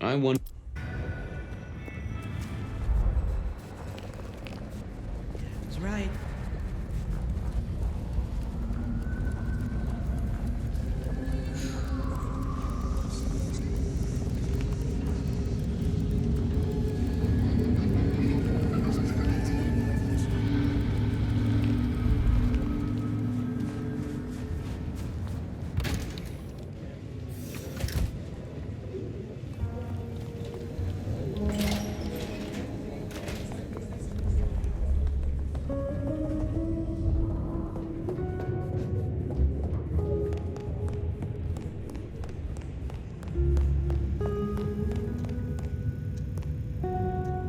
I want... That's right.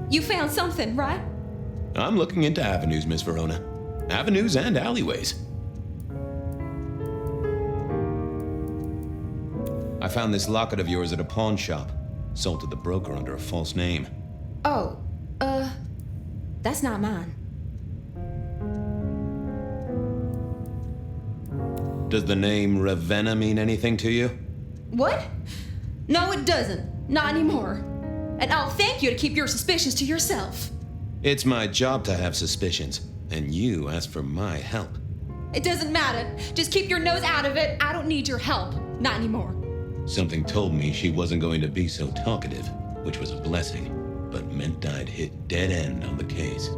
You found something, right? I'm looking into avenues, Miss Verona. Avenues and alleyways. I found this locket of yours at a pawn shop. Sold to the broker under a false name. Oh, that's not mine. Does the name Ravenna mean anything to you? What? No, it doesn't. Not anymore. And I'll thank you to keep your suspicions to yourself. It's my job to have suspicions, and you asked for my help. It doesn't matter. Just keep your nose out of it. I don't need your help. Not anymore. Something told me she wasn't going to be so talkative, which was a blessing, but meant I'd hit dead end on the case.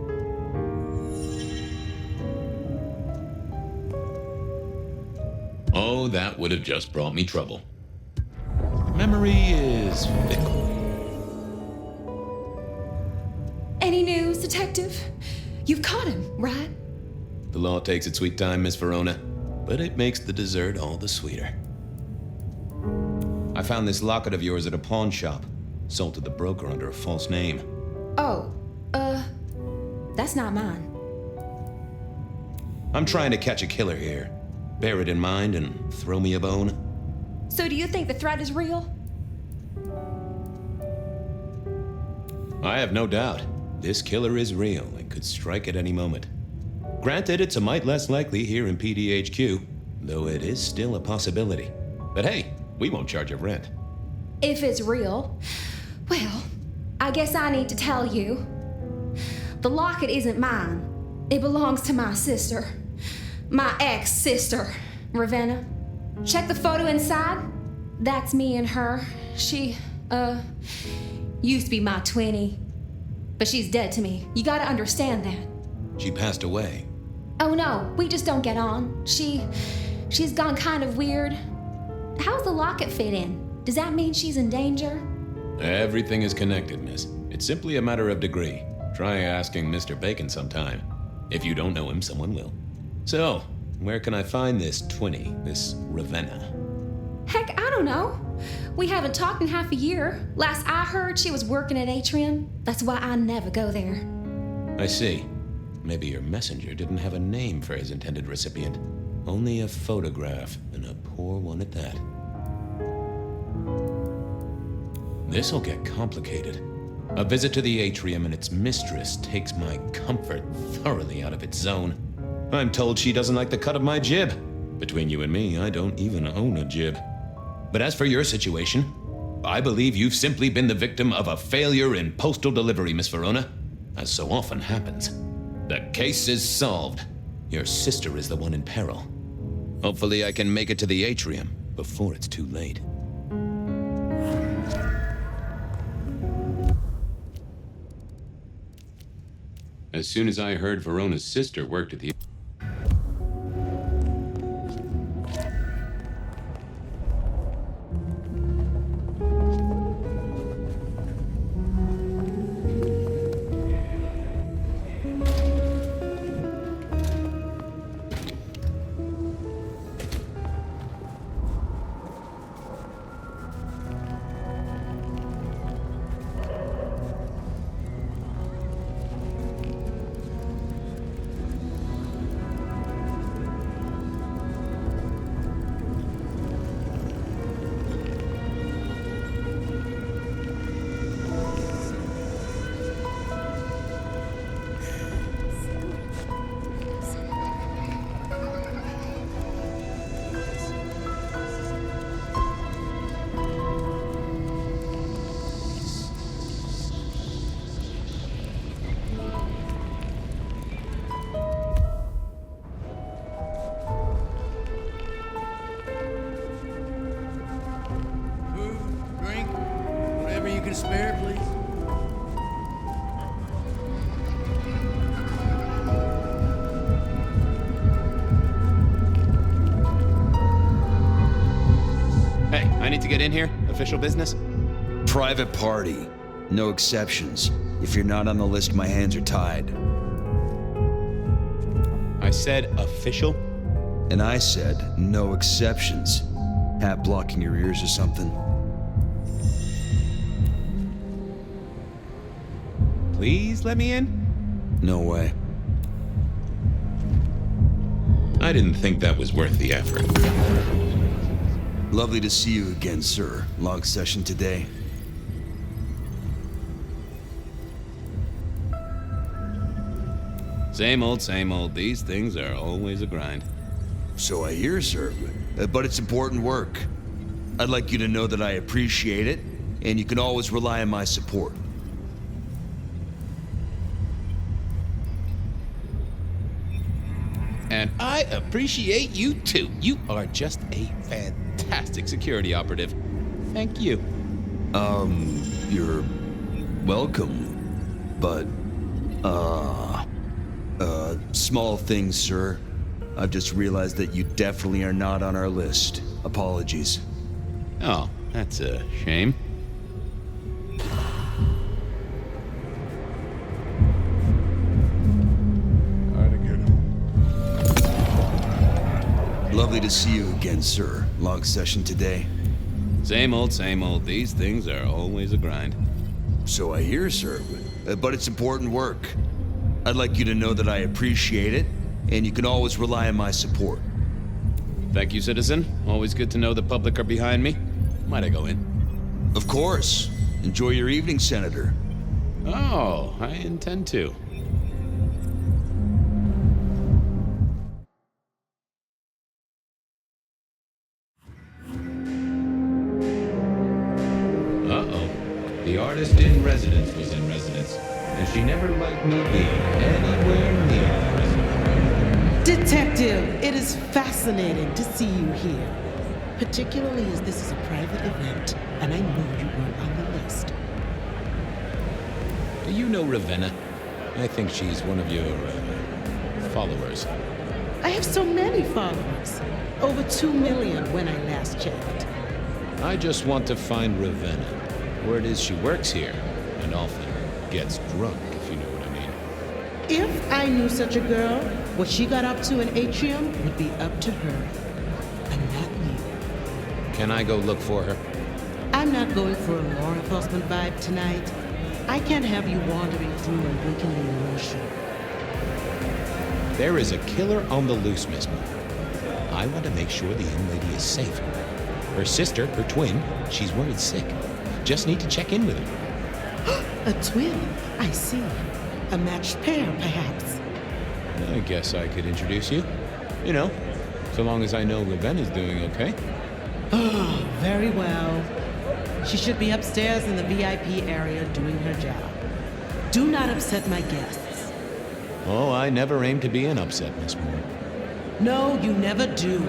Oh, that would have just brought me trouble. Memory is fickle. Any news, Detective? You've caught him, right? The law takes its sweet time, Miss Verona, but it makes the dessert all the sweeter. I found this locket of yours at a pawn shop. Sold to the broker under a false name. Oh, that's not mine. I'm trying to catch a killer here. Bear it in mind and throw me a bone. So do you think the threat is real? I have no doubt. This killer is real and could strike at any moment. Granted, it's a mite less likely here in PDHQ, though it is still a possibility. But hey, we won't charge a rent. If it's real, well, I guess I need to tell you. The locket isn't mine. It belongs to my sister. My ex-sister, Ravenna. Check the photo inside. That's me and her. She, used to be my twinnie. But she's dead to me. You gotta understand that. She passed away. Oh no, we just don't get on. She's gone kind of weird. How's the locket fit in? Does that mean she's in danger? Everything is connected, miss. It's simply a matter of degree. Try asking Mr. Bacon sometime. If you don't know him, someone will. So, where can I find this twinnie, this Ravenna? Heck, I don't know. We haven't talked in half a year. Last I heard, she was working at Atrium. That's why I never go there. I see. Maybe your messenger didn't have a name for his intended recipient. Only a photograph, and a poor one at that. This'll get complicated. A visit to the Atrium and its mistress takes my comfort thoroughly out of its zone. I'm told she doesn't like the cut of my jib. Between you and me, I don't even own a jib. But as for your situation, I believe you've simply been the victim of a failure in postal delivery, Miss Verona, as so often happens. The case is solved. Your sister is the one in peril. Hopefully I can make it to the Atrium before it's too late. As soon as I heard Verona's sister worked at the... Parking spare, please. Hey, I need to get in here. Official business? Private party. No exceptions. If you're not on the list, my hands are tied. I said official? And I said no exceptions. Hat blocking your ears or something? Please let me in? No way. I didn't think that was worth the effort. Lovely to see you again, sir. Long session today. Same old, same old. These things are always a grind. So I hear, sir. But it's important work. I'd like you to know that I appreciate it, and you can always rely on my support. And I appreciate you too. You are just a fantastic security operative. Thank you. You're welcome. But, small things, sir. I've just realized that you definitely are not on our list. Apologies. Oh, that's a shame. Lovely to see you again, sir. Long session today. Same old, same old. These things are always a grind. So I hear, sir. But it's important work. I'd like you to know that I appreciate it, and you can always rely on my support. Thank you, citizen. Always good to know the public are behind me. Might I go in? Of course. Enjoy your evening, Senator. Oh, I intend to. Uh-oh. The artist in residence was in residence, and she never liked me being anywhere near her. Detective, it is fascinating to see you here. Particularly as this is a private event, and I know you weren't on the list. Do you know Ravenna? I think she's one of your, followers. I have so many followers. Over 2 million when I last checked. I just want to find Ravenna. Word is she works here, and often gets drunk, if you know what I mean. If I knew such a girl, what she got up to in Atrium would be up to her, and not you. Can I go look for her? I'm not going for a law enforcement vibe tonight. I can't have you wandering through and breaking the immersion. There is a killer on the loose, Miss Moore. I want to make sure the young lady is safe. Her sister, her twin, she's worried sick. Just need to check in with her. A twin, I see. A matched pair, perhaps. I guess I could introduce you. You know, so long as I know Ravenna's doing okay. Oh, very well. She should be upstairs in the VIP area doing her job. Do not upset my guests. Oh, I never aim to be an upset, Miss Moore. No, you never do.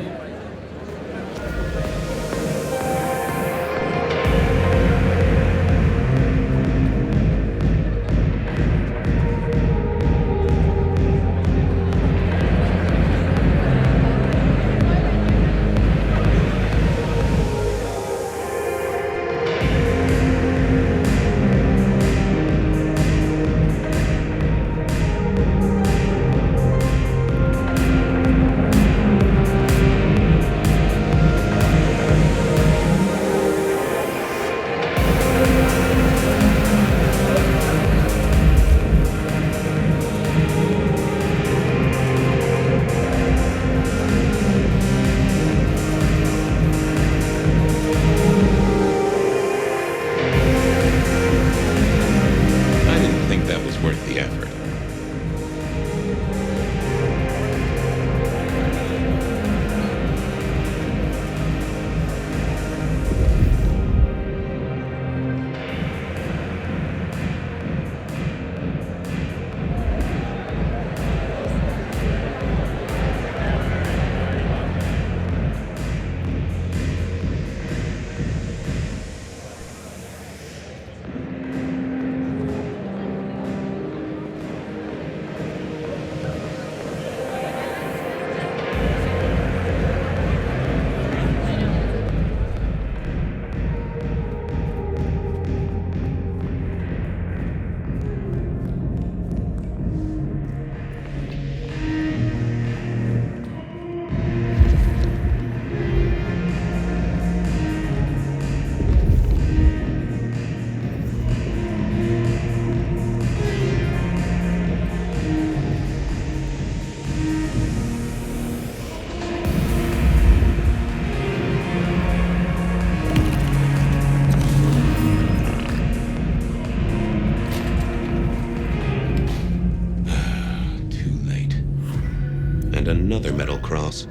another metal cross.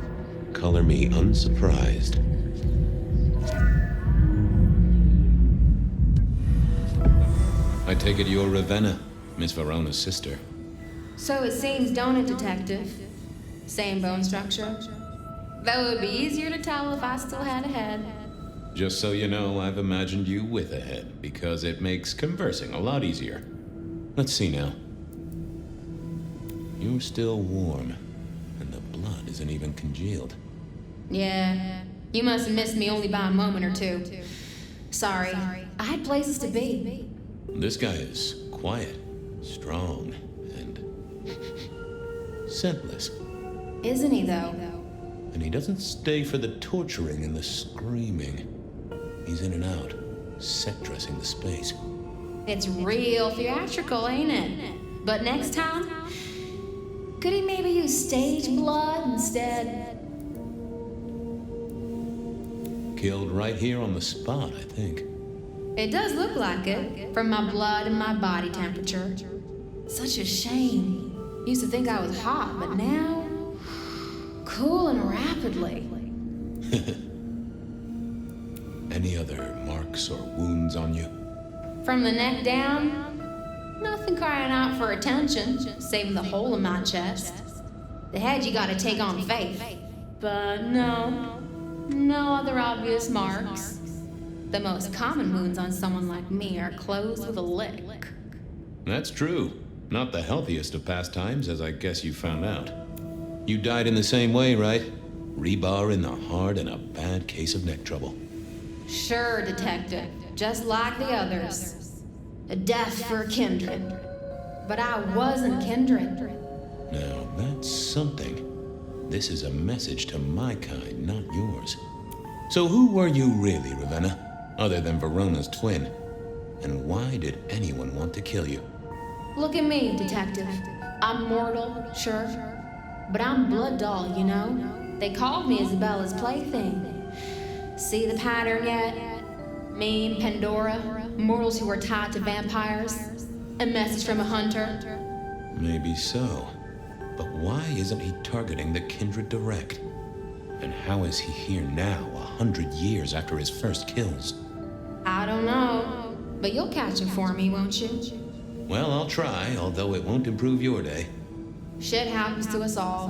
Color me unsurprised. I take it you're Ravenna, Miss Verona's sister. So it seems, don't it, Detective? Same bone structure. Though it would be easier to tell if I still had a head. Just so you know, I've imagined you with a head, because it makes conversing a lot easier. Let's see now. You're still warm, and the blood isn't even congealed. Yeah, you must have missed me only by a moment or two. Sorry, I had places to be. This guy is quiet, strong, and scentless. Isn't he, though? And he doesn't stay for the torturing and the screaming. He's in and out, set dressing the space. It's real theatrical, ain't it? But next time, could he maybe use stage blood instead? Killed right here on the spot, I think. It does look like it, from my blood and my body temperature. Such a shame. Used to think I was hot, but now, cooling rapidly. Any other marks or wounds on you? From the neck down, nothing crying out for attention, saving the hole in my chest. The head you gotta take on faith. But no other obvious marks. The most common wounds on someone like me are closed with a lick. That's true. Not the healthiest of pastimes, as I guess you found out. You died in the same way, right? Rebar in the heart and a bad case of neck trouble. Sure, Detective. Just like the others. A death for a kindred. But I wasn't kindred. Now, that's something. This is a message to my kind, not yours. So who were you really, Ravenna? Other than Verona's twin? And why did anyone want to kill you? Look at me, Detective. I'm mortal, sure. But I'm blood doll, you know? They called me Isabella's plaything. See the pattern yet? Me and Pandora, mortals who are tied to vampires. A message from a hunter. Maybe so. But why isn't he targeting the kindred direct? And how is he here now, 100 years after his first kills? I don't know. But you'll catch him for me, won't you? Well, I'll try, although it won't improve your day. Shit happens to us all.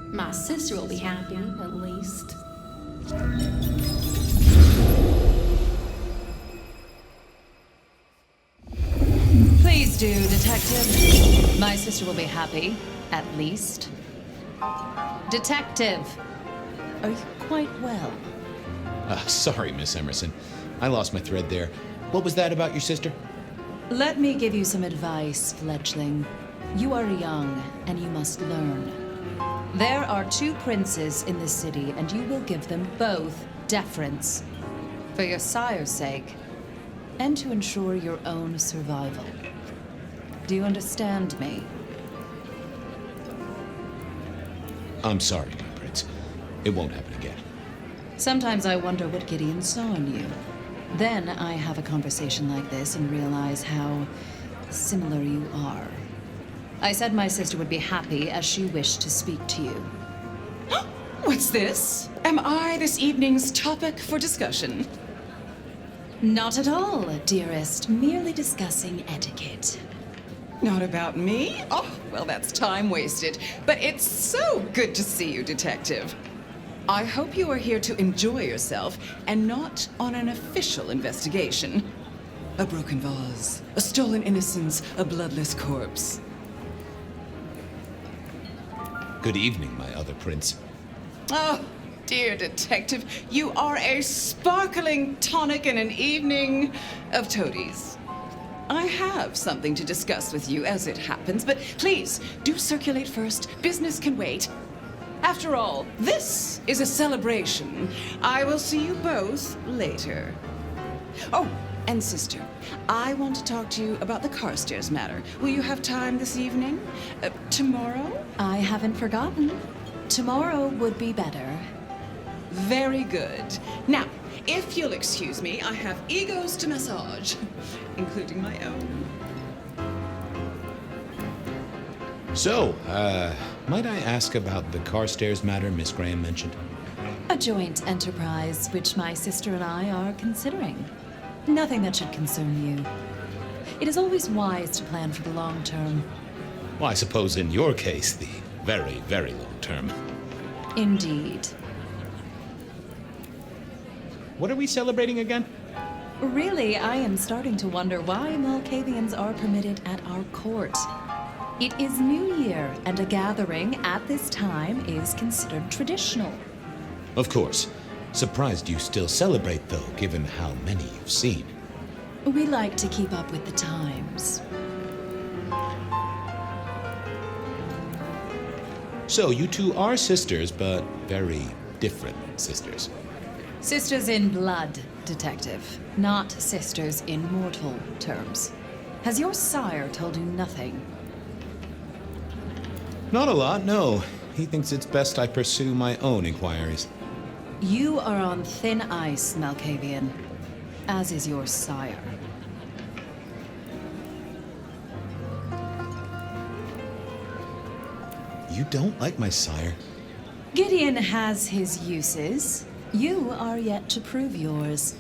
My sister will be happy, at least. Please do, Detective. My sister will be happy, at least. Detective, are you quite well? Sorry, Miss Emerson. I lost my thread there. What was that about your sister? Let me give you some advice, fledgling. You are young, and you must learn. There are 2 princes in this city, and you will give them both deference. For your sire's sake, and to ensure your own survival. Do you understand me? I'm sorry, my prince. It won't happen again. Sometimes I wonder what Gideon saw in you. Then I have a conversation like this and realize how similar you are. I said my sister would be happy as she wished to speak to you. What's this? Am I this evening's topic for discussion? Not at all, dearest. Merely discussing etiquette. Not about me? Oh, well, that's time wasted. But it's so good to see you, Detective. I hope you are here to enjoy yourself and not on an official investigation. A broken vase, a stolen innocence, a bloodless corpse. Good evening, my other prince. Oh, dear Detective, you are a sparkling tonic in an evening of toadies. I have something to discuss with you as it happens, but please, do circulate first. Business can wait. After all, this is a celebration. I will see you both later. Oh, and sister, I want to talk to you about the Carstairs matter. Will you have time this evening? Tomorrow? I haven't forgotten. Tomorrow would be better. Very good. Now, if you'll excuse me, I have egos to massage, including my own. So, might I ask about the Carstairs matter Miss Graham mentioned? A joint enterprise which my sister and I are considering. Nothing that should concern you. It is always wise to plan for the long term. Well, I suppose in your case, the very, very long term. Indeed. What are we celebrating again? Really, I am starting to wonder why Malkavians are permitted at our court. It is New Year, and a gathering at this time is considered traditional. Of course. Surprised you still celebrate, though, given how many you've seen. We like to keep up with the times. So, you two are sisters, but very different sisters. Sisters in blood, Detective, not sisters in mortal terms. Has your sire told you nothing? Not a lot, no. He thinks it's best I pursue my own inquiries. You are on thin ice, Malkavian, as is your sire. You don't like my sire? Gideon has his uses. You are yet to prove yours.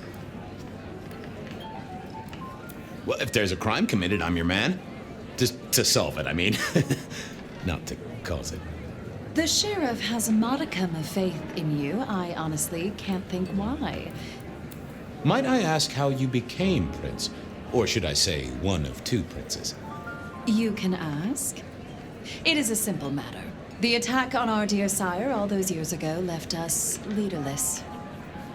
Well, if there's a crime committed, I'm your man. To solve it, I mean. Not to cause it. The sheriff has a modicum of faith in you. I honestly can't think why. Might I ask how you became prince? Or should I say, one of two princes? You can ask. It is a simple matter. The attack on our dear sire all those years ago left us leaderless.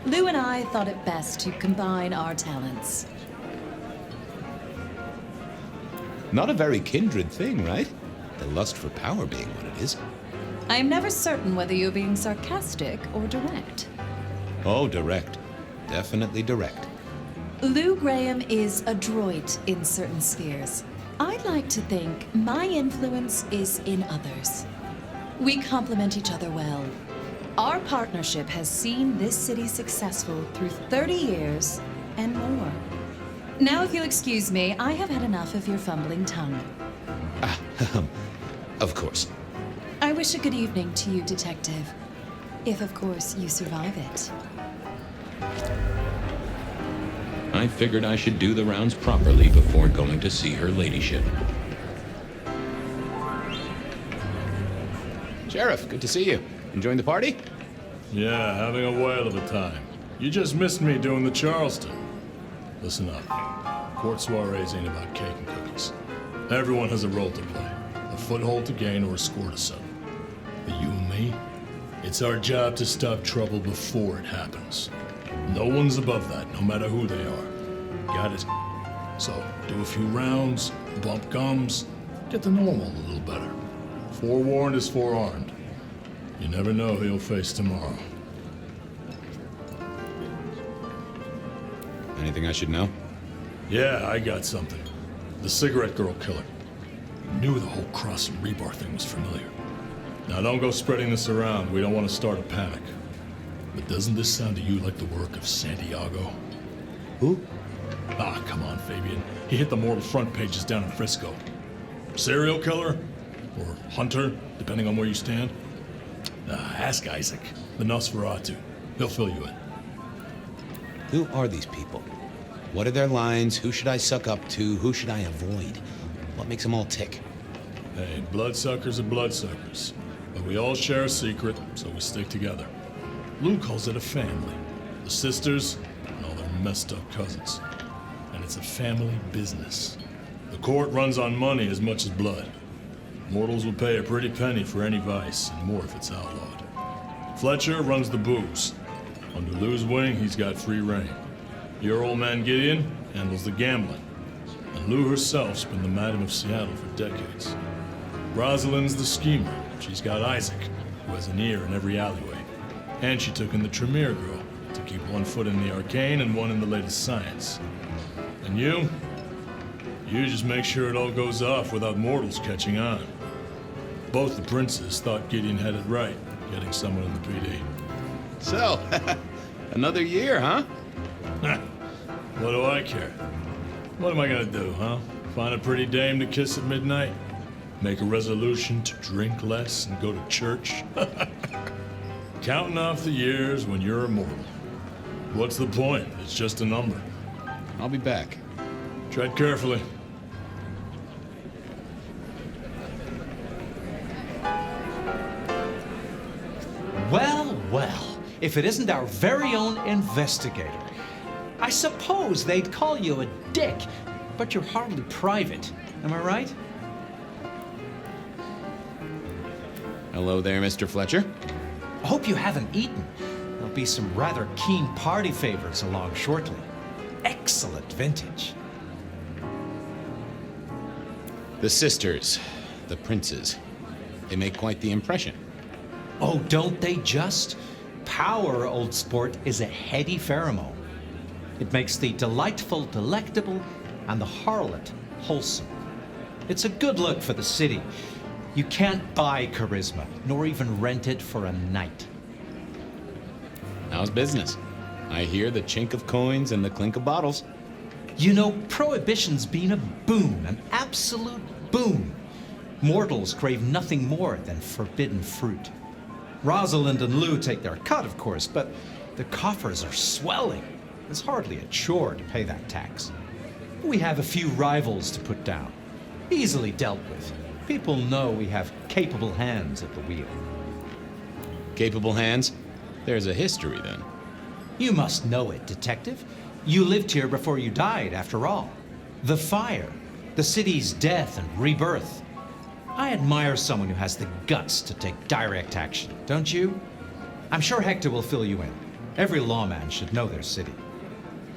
Lou and I thought it best to combine our talents. Not a very kindred thing, right? The lust for power being what it is. I am never certain whether you're being sarcastic or direct. Oh, direct. Definitely direct. Lou Graham is adroit in certain spheres. I'd like to think my influence is in others. We complement each other well. Our partnership has seen this city successful through 30 years and more. Now, if you'll excuse me, I have had enough of your fumbling tongue. Of course. I wish a good evening to you, Detective. If, of course, you survive it. I figured I should do the rounds properly before going to see her ladyship. Sheriff, good to see you. Enjoying the party? Yeah, having a whale of a time. You just missed me doing the Charleston. Listen up. Court soirees ain't about cake and cookies. Everyone has a role to play. A foothold to gain or a score to settle. But you and me, it's our job to stop trouble before it happens. No one's above that, no matter who they are. Got it? So, do a few rounds, bump gums, get to know him a little better. Forewarned is forearmed. You never know who you'll face tomorrow. Anything I should know? Yeah, I got something. The cigarette girl killer. Knew the whole cross and rebar thing was familiar. Now don't go spreading this around. We don't want to start a panic. But doesn't this sound to you like the work of Santiago? Who? Ah, come on, Fabian. He hit the mortal front pages down in Frisco. Serial killer? Or hunter, depending on where you stand? Ask Isaac, the Nosferatu. He'll fill you in. Who are these people? What are their lines? Who should I suck up to? Who should I avoid? What makes them all tick? Hey, bloodsuckers are bloodsuckers. But we all share a secret, so we stick together. Lou calls it a family. The sisters and all their messed up cousins. And it's a family business. The court runs on money as much as blood. Mortals will pay a pretty penny for any vice, and more if it's outlawed. Fletcher runs the booze. Under Lou's wing, he's got free reign. Your old man Gideon handles the gambling. And Lou herself's been the Madam of Seattle for decades. Rosalind's the schemer. She's got Isaac, who has an ear in every alleyway. And she took in the Tremere girl to keep one foot in the arcane and one in the latest science. And you just make sure it all goes off without mortals catching on. Both the princes thought Gideon had it right, getting someone in the PD. So, another year, huh? What do I care? What am I gonna do, huh? Find a pretty dame to kiss at midnight? Make a resolution to drink less and go to church? Counting off the years when you're immortal. What's the point? It's just a number. I'll be back. Tread carefully. Well, well, if it isn't our very own investigator. I suppose they'd call you a dick, but you're hardly private. Am I right? Hello there, Mr. Fletcher. I hope you haven't eaten. There'll be some rather keen party favors along shortly. Excellent vintage. The sisters, the princes, they make quite the impression. Oh, don't they just? Power, old sport, is a heady pheromone. It makes the delightful delectable and the harlot wholesome. It's a good look for the city. You can't buy charisma, nor even rent it for a night. How's business? I hear the chink of coins and the clink of bottles. You know, Prohibition's been a boon, an absolute boon. Mortals crave nothing more than forbidden fruit. Rosalind and Lou take their cut, of course, but the coffers are swelling. It's hardly a chore to pay that tax. We have a few rivals to put down. Easily dealt with. People know we have capable hands at the wheel. Capable hands? There's a history, then. You must know it, Detective. You lived here before you died, after all. The fire, the city's death and rebirth. I admire someone who has the guts to take direct action, don't you? I'm sure Hector will fill you in. Every lawman should know their city.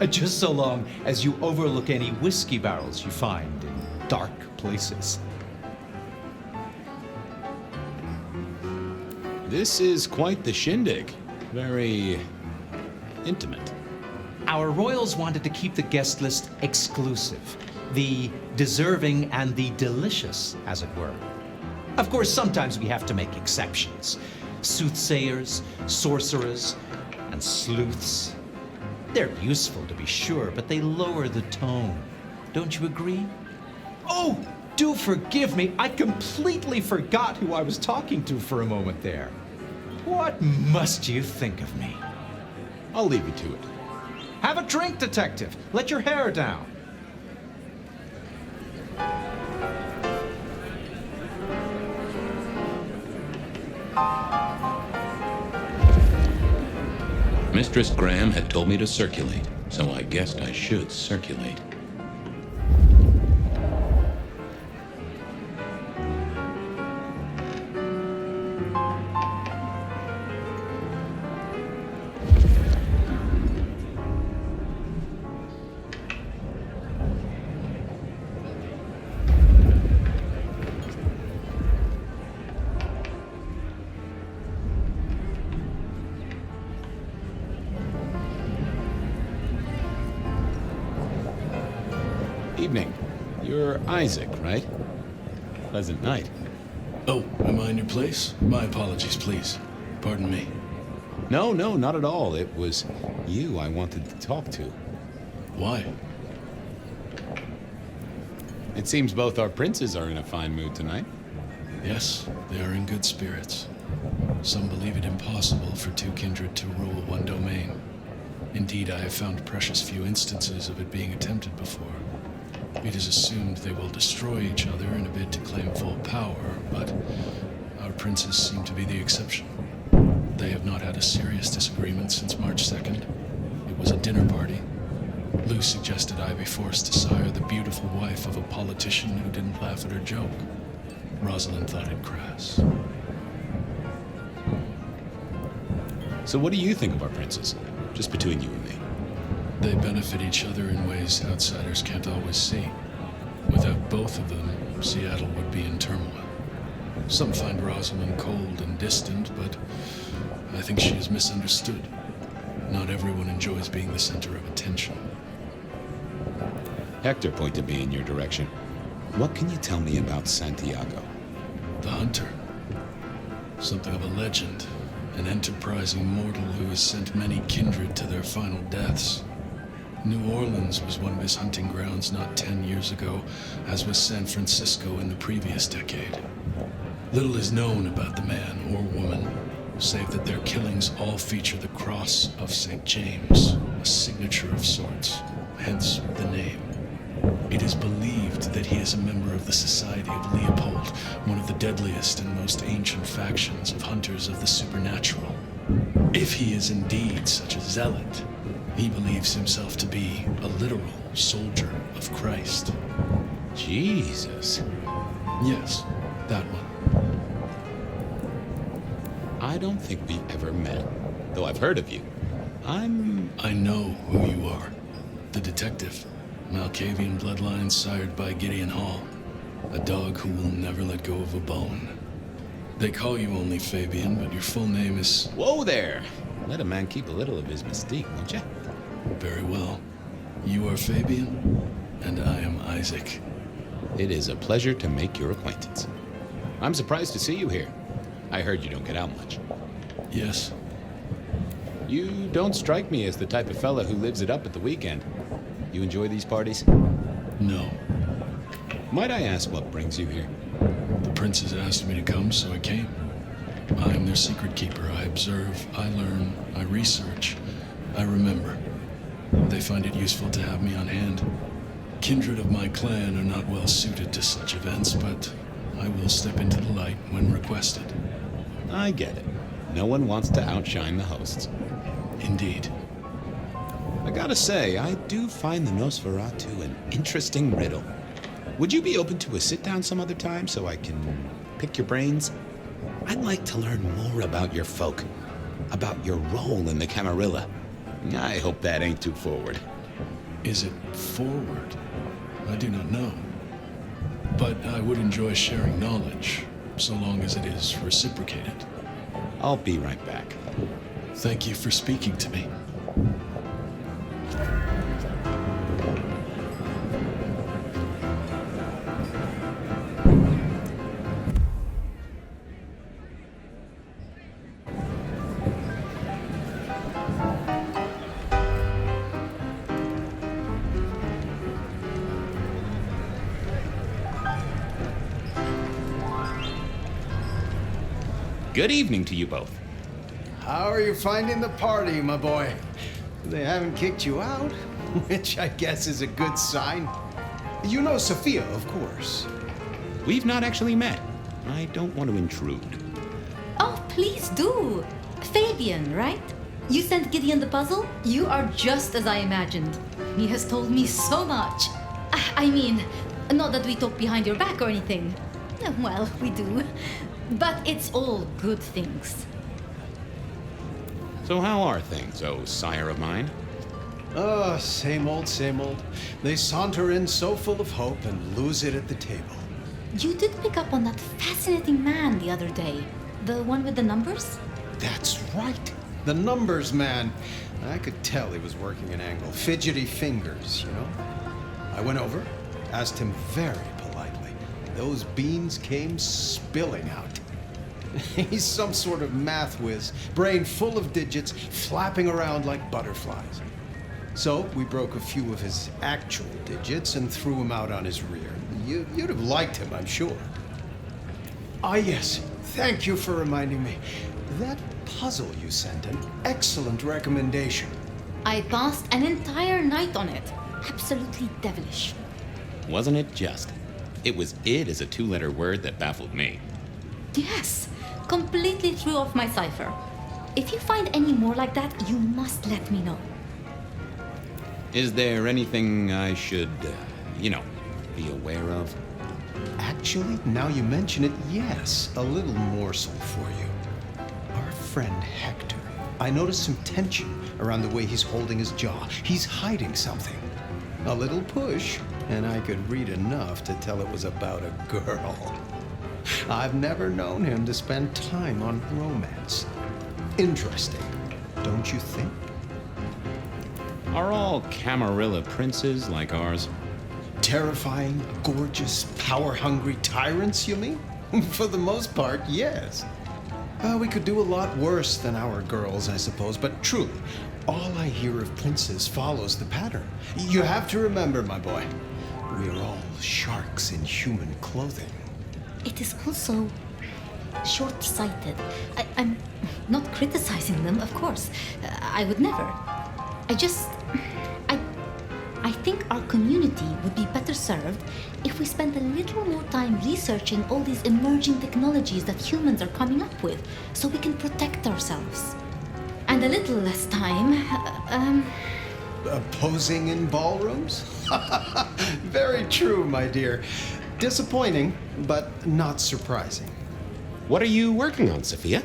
Just so long as you overlook any whiskey barrels you find in dark places. This is quite the shindig. Very intimate. Our royals wanted to keep the guest list exclusive. The deserving and the delicious, as it were. Of course, sometimes we have to make exceptions. Soothsayers, sorcerers, and sleuths. They're useful, to be sure, but they lower the tone. Don't you agree? Oh, do forgive me. I completely forgot who I was talking to for a moment there. What must you think of me? I'll leave you to it. Have a drink, Detective. Let your hair down. Mistress Graham had told me to circulate, so I guessed I should circulate. Evening. You're Isaac, right? Pleasant night. Oh, am I in your place? My apologies, please. Pardon me. No, not at all. It was you I wanted to talk to. Why? It seems both our princes are in a fine mood tonight. Yes, they are in good spirits. Some believe it impossible for two kindred to rule one domain. Indeed, I have found precious few instances of it being attempted before. It is assumed they will destroy each other in a bid to claim full power, but our princes seem to be the exception. They have not had a serious disagreement since March 2nd. It was a dinner party. Lou suggested I be forced to sire the beautiful wife of a politician who didn't laugh at her joke. Rosalind thought it crass. So what do you think of our princes? Just between you and me. They benefit each other in ways outsiders can't always see. Without both of them, Seattle would be in turmoil. Some find Rosalind cold and distant, but I think she is misunderstood. Not everyone enjoys being the center of attention. Hector pointed me in your direction. What can you tell me about Santiago? The hunter. Something of a legend. An enterprising mortal who has sent many kindred to their final deaths. New Orleans was one of his hunting grounds not 10 years ago, as was San Francisco in the previous decade. Little is known about the man or woman, save that their killings all feature the cross of St. James, a signature of sorts, hence the name. It is believed that he is a member of the Society of Leopold, one of the deadliest and most ancient factions of hunters of the supernatural. If he is indeed such a zealot, he believes himself to be a literal soldier of Christ. Jesus. Yes, that one. I don't think we've ever met, though I've heard of you. I know who you are. The detective. Malkavian bloodlines sired by Gideon Hall. A dog who will never let go of a bone. They call you only Fabian, but your full name is... Whoa there! Let a man keep a little of his mystique, won't you? Very well. You are Fabian, and I am Isaac. It is a pleasure to make your acquaintance. I'm surprised to see you here. I heard you don't get out much. Yes. You don't strike me as the type of fella who lives it up at the weekend. You enjoy these parties? No. Might I ask what brings you here? The princes asked me to come, so I came. I am their secret keeper. I observe, I learn, I research, I remember. They find it useful to have me on hand. Kindred of my clan are not well suited to such events, but I will step into the light when requested. I get it. No one wants to outshine the hosts. Indeed. I gotta say, I do find the Nosferatu an interesting riddle. Would you be open to a sit-down some other time so I can pick your brains? I'd like to learn more about your folk, about your role in the Camarilla. I hope that ain't too forward. Is it forward? I do not know. But I would enjoy sharing knowledge, so long as it is reciprocated. I'll be right back. Thank you for speaking to me. Good evening to you both. How are you finding the party, my boy? They haven't kicked you out, which I guess is a good sign. You know Sophia, of course. We've not actually met. I don't want to intrude. Oh, please do. Fabian, right? You sent Gideon the puzzle? You are just as I imagined. He has told me so much. I mean, not that we talk behind your back or anything. Well, we do. But it's all good things. So how are things, oh sire of mine? Oh, same old, same old. They saunter in so full of hope and lose it at the table. You did pick up on that fascinating man the other day. The one with the numbers? That's right. The numbers man. I could tell he was working an angle. Fidgety fingers, you know? I went over, asked him very politely. Those beans came spilling out. He's some sort of math whiz, brain full of digits, flapping around like butterflies. So we broke a few of his actual digits and threw him out on his rear. You'd have liked him, I'm sure. Ah, yes. Thank you for reminding me. That puzzle you sent, an excellent recommendation. I passed an entire night on it. Absolutely devilish. Wasn't it just? It was "id" as a two-letter word that baffled me. Yes, completely threw off my cipher. If you find any more like that, you must let me know. Is there anything I should, be aware of? Actually, now you mention it, yes, a little morsel for you. Our friend Hector. I noticed some tension around the way he's holding his jaw. He's hiding something. A little push, and I could read enough to tell it was about a girl. I've never known him to spend time on romance. Interesting, don't you think? Are all Camarilla princes like ours? Terrifying, gorgeous, power-hungry tyrants, you mean? For the most part, yes. We could do a lot worse than our girls, I suppose, but truly, All I hear of princes follows the pattern. You have to remember, my boy, we are all sharks in human clothing. It is also short-sighted. I'm not criticizing them, of course. I would never. I think our community would be better served if we spent a little more time researching all these emerging technologies that humans are coming up with, so we can protect ourselves. And a little less time, Posing in ballrooms? Very true, my dear. Disappointing, but not surprising. What are you working on, Sophia?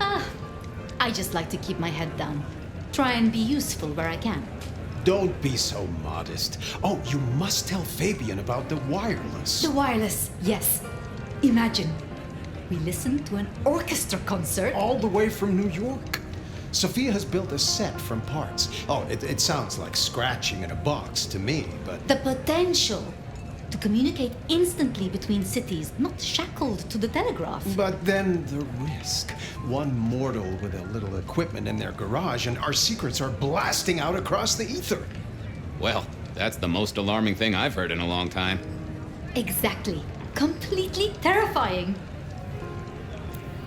I just like to keep my head down. Try and be useful where I can. Don't be so modest. Oh, you must tell Fabian about the wireless. The wireless, yes. Imagine, we listened to an orchestra concert. All the way from New York. Sophia has built a set from parts. Oh, it sounds like scratching in a box to me, but... The potential to communicate instantly between cities, not shackled to the telegraph. But then the risk. One mortal with a little equipment in their garage, and our secrets are blasting out across the ether. Well, that's the most alarming thing I've heard in a long time. Exactly. Completely terrifying.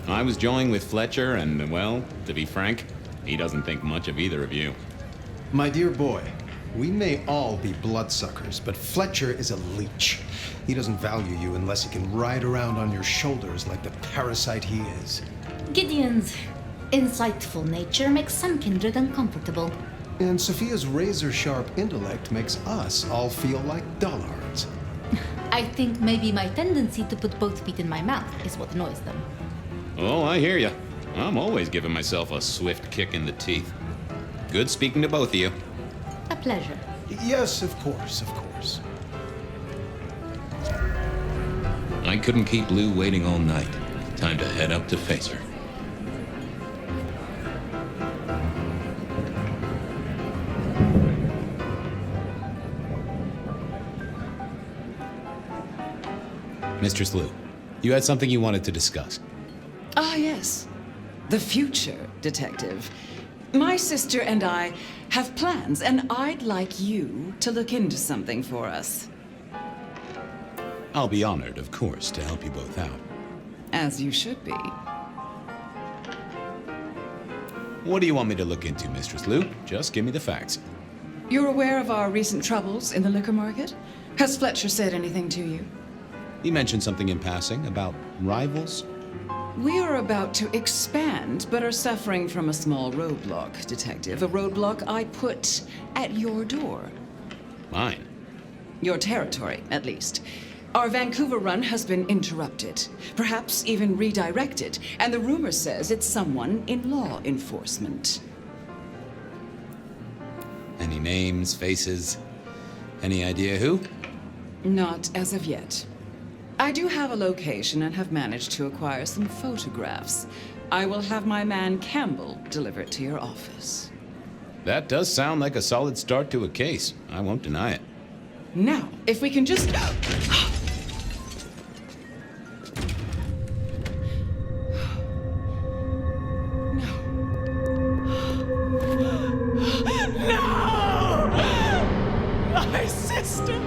I was joining with Fletcher, and, well, to be frank, he doesn't think much of either of you. My dear boy, we may all be bloodsuckers, but Fletcher is a leech. He doesn't value you unless he can ride around on your shoulders like the parasite he is. Gideon's insightful nature makes some kindred uncomfortable. And Sophia's razor-sharp intellect makes us all feel like dullards. I think maybe my tendency to put both feet in my mouth is what annoys them. Oh, I hear you. I'm always giving myself a swift kick in the teeth. Good speaking to both of you. A pleasure. Yes, of course, of course. I couldn't keep Lou waiting all night. Time to head up to face her. Mistress Lou, you had something you wanted to discuss. Ah, yes. The future, Detective. My sister and I have plans, and I'd like you to look into something for us. I'll be honored, of course, to help you both out. As you should be. What do you want me to look into, Mistress Lou? Just give me the facts. You're aware of our recent troubles in the liquor market? Has Fletcher said anything to you? He mentioned something in passing about rivals. We are about to expand, but are suffering from a small roadblock, Detective. A roadblock I put at your door. Mine? Your territory, at least. Our Vancouver run has been interrupted, perhaps even redirected, and the rumor says it's someone in law enforcement. Any names, faces? Any idea who? Not as of yet. I do have a location and have managed to acquire some photographs. I will have my man Campbell deliver it to your office. That does sound like a solid start to a case. I won't deny it. Now, if we can just... My sister!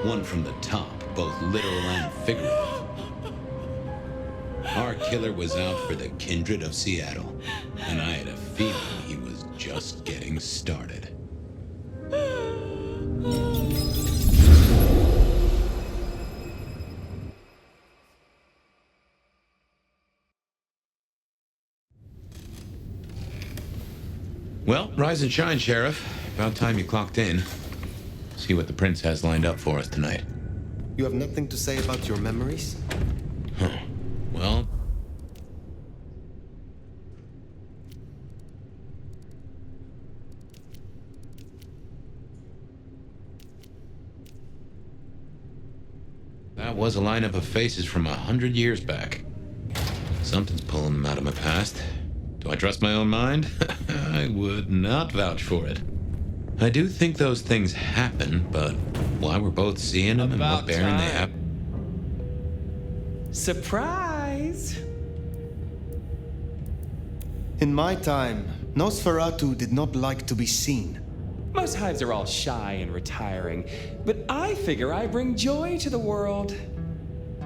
One from the top, both literal and figurative. Our killer was out for the kindred of Seattle, and I had a feeling he was just getting started. Well, rise and shine, Sheriff. About time you clocked in. See what the prince has lined up for us tonight. You have nothing to say about your memories? Huh. Well... that was a lineup of faces from 100 years back. Something's pulling them out of my past. Do I trust my own mind? I would not vouch for it. I do think those things happen, but why we're both seeing them and what bearing they have... Surprise! In my time, Nosferatu did not like to be seen. Most hives are all shy and retiring, but I figure I bring joy to the world.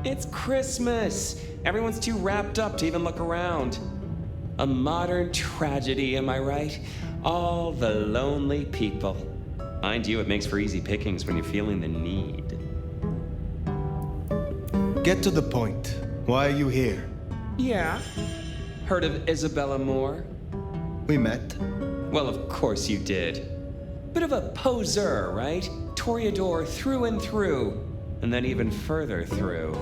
It's Christmas. Everyone's too wrapped up to even look around. A modern tragedy, am I right? All the lonely people. Mind you, it makes for easy pickings when you're feeling the need. Get to the point. Why are you here? Yeah. Heard of Isabella Moore? We met. Well, of course you did. Bit of a poser, right? Toreador through and through, and then even further through.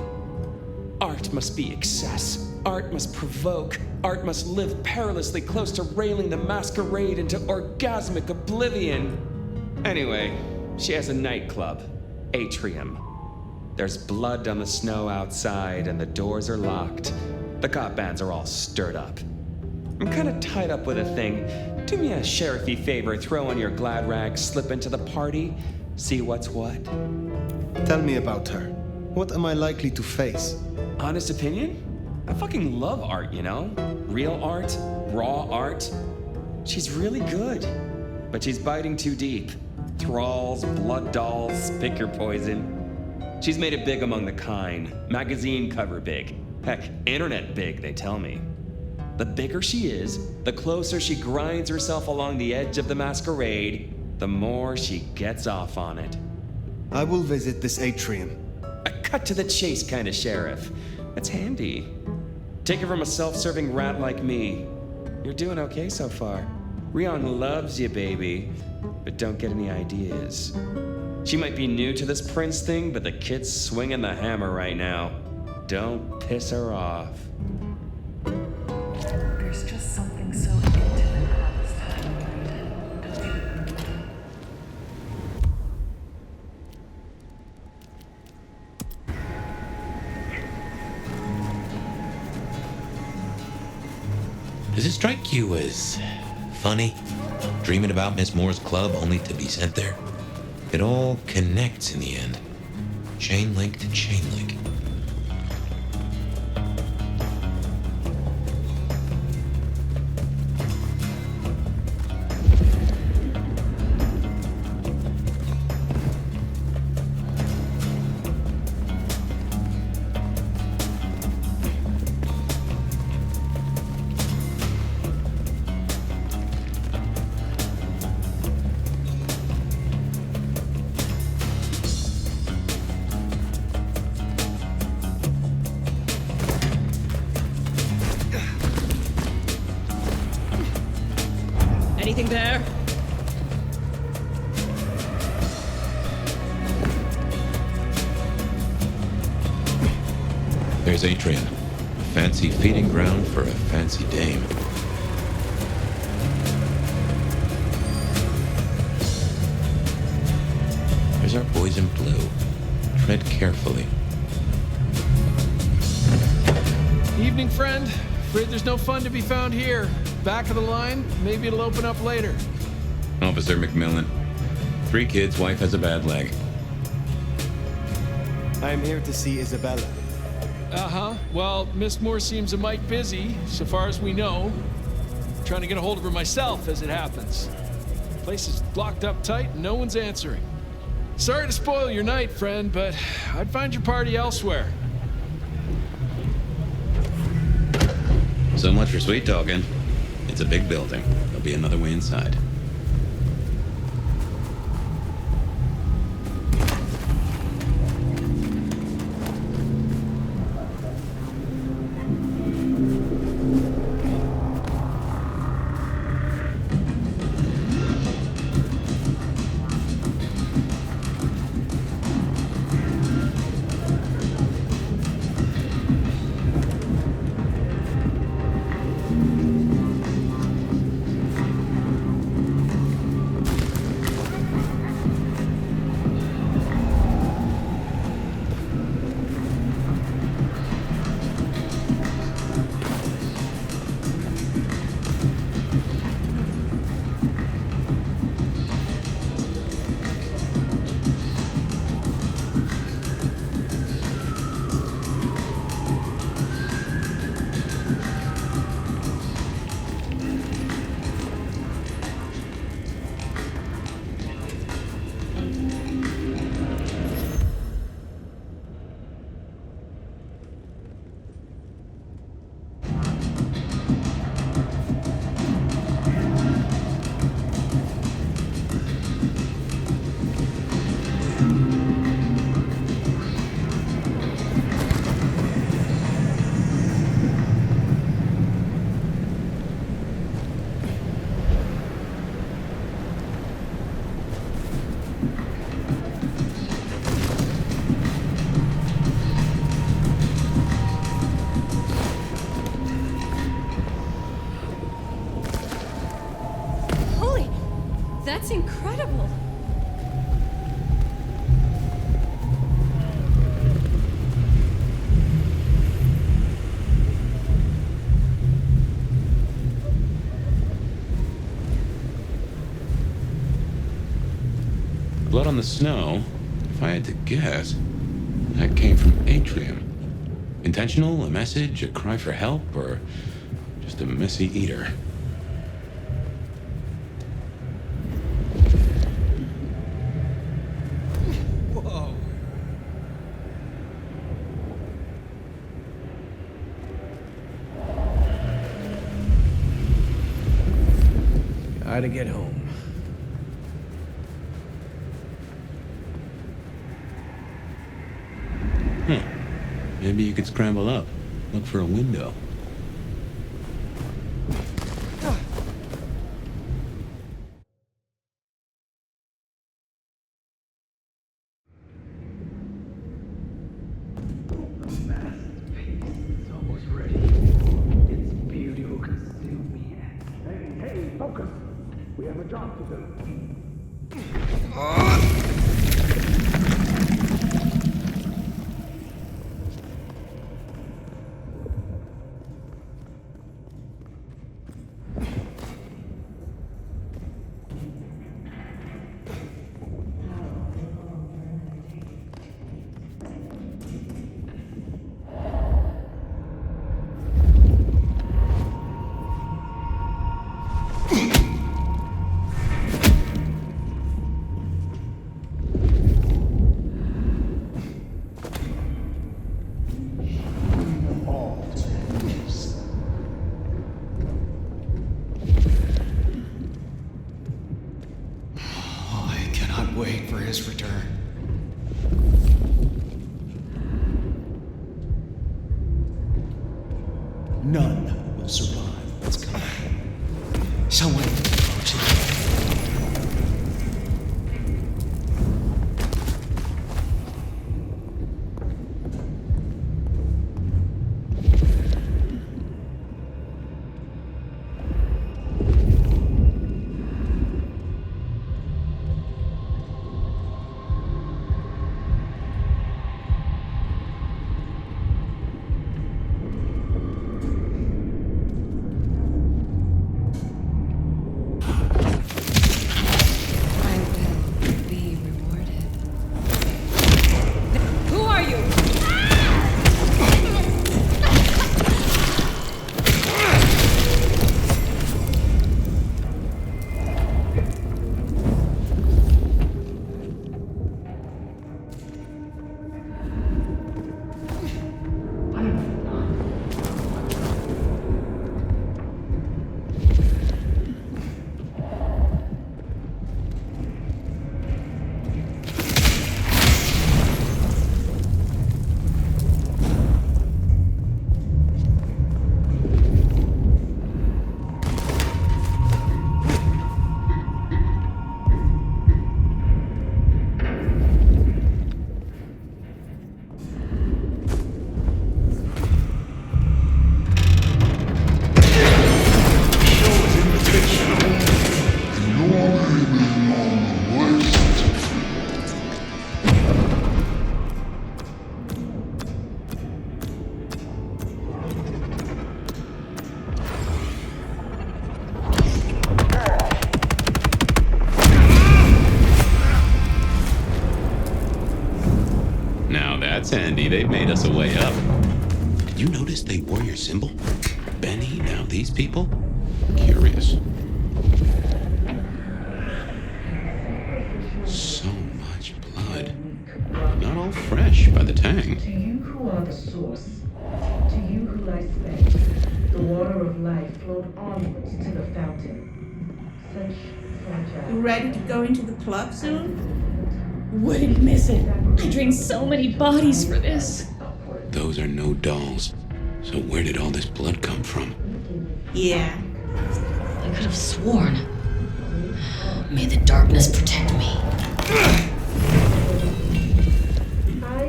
Art must be excess. Art must provoke. Art must live perilously close to railing the masquerade into orgasmic oblivion. Anyway, she has a nightclub, Atrium. There's blood on the snow outside, and the doors are locked. The cop bands are all stirred up. I'm kind of tied up with a thing. Do me a sheriffy favor, throw on your glad rags, slip into the party, see what's what. Tell me about her. What am I likely to face? Honest opinion? I fucking love art, you know? Real art, raw art. She's really good, but she's biting too deep. Thralls, blood dolls, pick your poison. She's made it big among the kind. Magazine cover big. Heck, internet big, they tell me. The bigger she is, the closer she grinds herself along the edge of the masquerade, the more she gets off on it. I will visit this atrium. A cut to the chase kind of sheriff. That's handy. Take it from a self-serving rat like me. You're doing okay so far. Rion loves you, baby, but don't get any ideas. She might be new to this prince thing, but the kid's swinging the hammer right now. Don't piss her off. There's just something so intimate about this time, don't you? Does it strike you as funny? Dreaming about Miss Moore's club only to be sent there? It all connects in the end. Chain link to chain link. Anything there? There's Atrium. A fancy feeding ground for a fancy dame. There's our boys in blue. Tread carefully. Evening, friend. Afraid there's no fun to be found here. Back of the line, maybe it'll open up later. Officer McMillan. 3 kids, wife has a bad leg. I am here to see Isabella. Uh-huh. Well, Miss Moore seems a mite busy, so far as we know. Trying to get a hold of her myself, as it happens. Place is locked up tight and no one's answering. Sorry to spoil your night, friend, but I'd find your party elsewhere. So much for sweet talking. It's a big building. There'll be another way inside. Blood on the snow, if I had to guess, that came from Atrium. Intentional, a message, a cry for help, or just a messy eater? Whoa. Gotta get home. Maybe you could scramble up, look for a window. Wait for his return. None will survive what's coming. Someone approach it. That's handy. They've made us a way up. Did you notice they wore your symbol? Benny, now these people? Curious. So much blood. Not all fresh by the tang. To you who are the source, to you who lie spent, the water of life flowed onwards to the fountain. Such fragile. You ready to go into the club soon? Wouldn't miss it. I drained so many bodies for this. Those are no dolls. So where did all this blood come from? Yeah. I could have sworn. May the darkness protect me.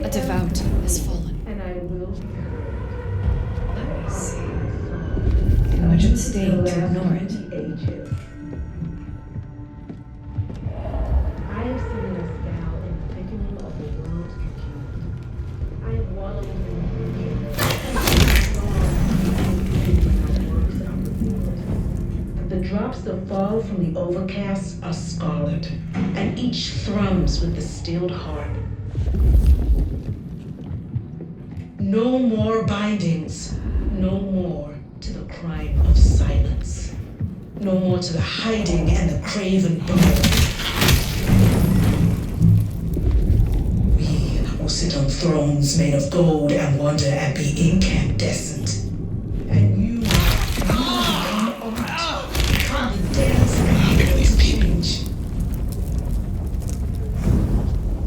A devout has fallen. And I will. Let me see. In which state to ignore it. I have seen a scowl in the thickening of the world's confusion. I have wallowed in the drops that fall from the overcast are scarlet, and and each thrums with the stilled heart. No more bindings, no more to the crime of silence, no more to the hiding and the craven bone. We will sit on thrones made of gold and wonder and be incandescent. And you become art, become the dance and the change.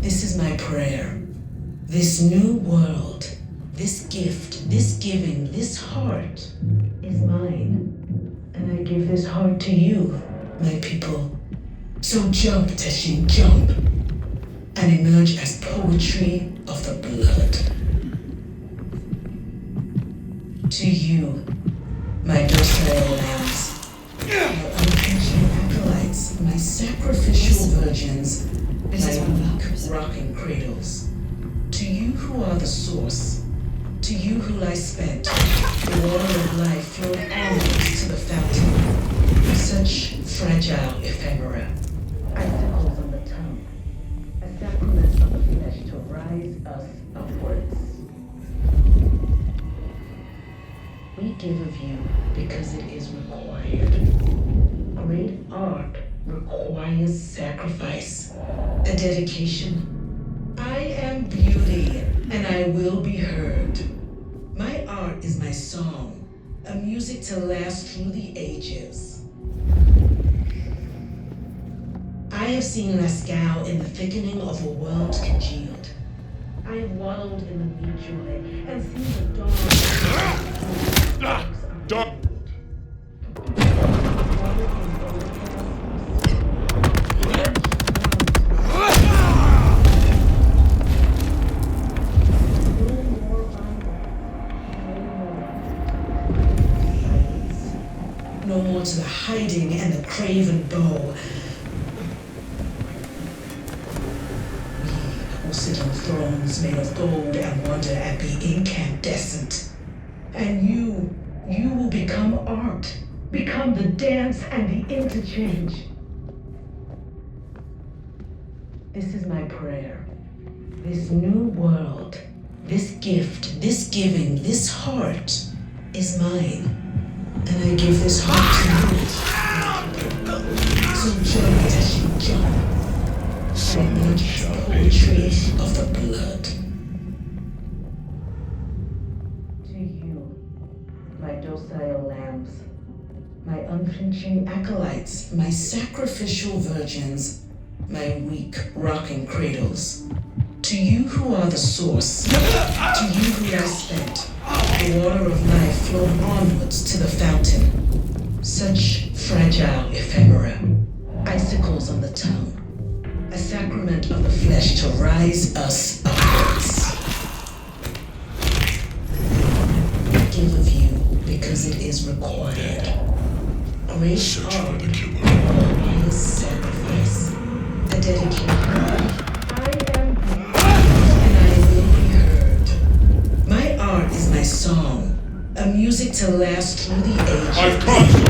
This is my prayer. This new world, this gift, this giving, this heart is mine. And I give this heart to you, my people. So jump, Teshin, jump, and emerge as poetry of the blood. To you, my docile lambs, my unflinching acolytes, my sacrificial virgins, my weak rocking cradles. To you who are the source, to you who lie spent, the water of life flowed onwards to the fountain. Such fragile ephemera, icicles on the tongue, a sacrament of the flesh to rise us upwards. We give of you because it is required. Great art requires sacrifice, a dedication. I am beauty, and I will be heard. My art is my song, a music to last through the ages. I have seen Lascaux in the thickening of a world congealed. I have wallowed in the meat joy and seen the dawn. No more to the hiding and the craven bow. We will sit on thrones made of gold and wonder and be incandescent. And you will become art, become the dance and the interchange. This is my prayer. This new world, this gift, this giving, this heart is mine. And I give this heart to you. So jump, Teshin, jump. Someone shall poetry of the blood. To you, my docile lambs, my unflinching acolytes, my sacrificial virgins, my weak rocking cradles. To you who are the source, to you who lie spent, the water of life flowed onwards to the fountain. Such fragile ephemera, icicles on the tongue, a sacrament of the flesh to rise us upwards. I give of you because it is required. Great art requires sacrifice, a dedication. Is my song, a music to last through the ages. I've caught you!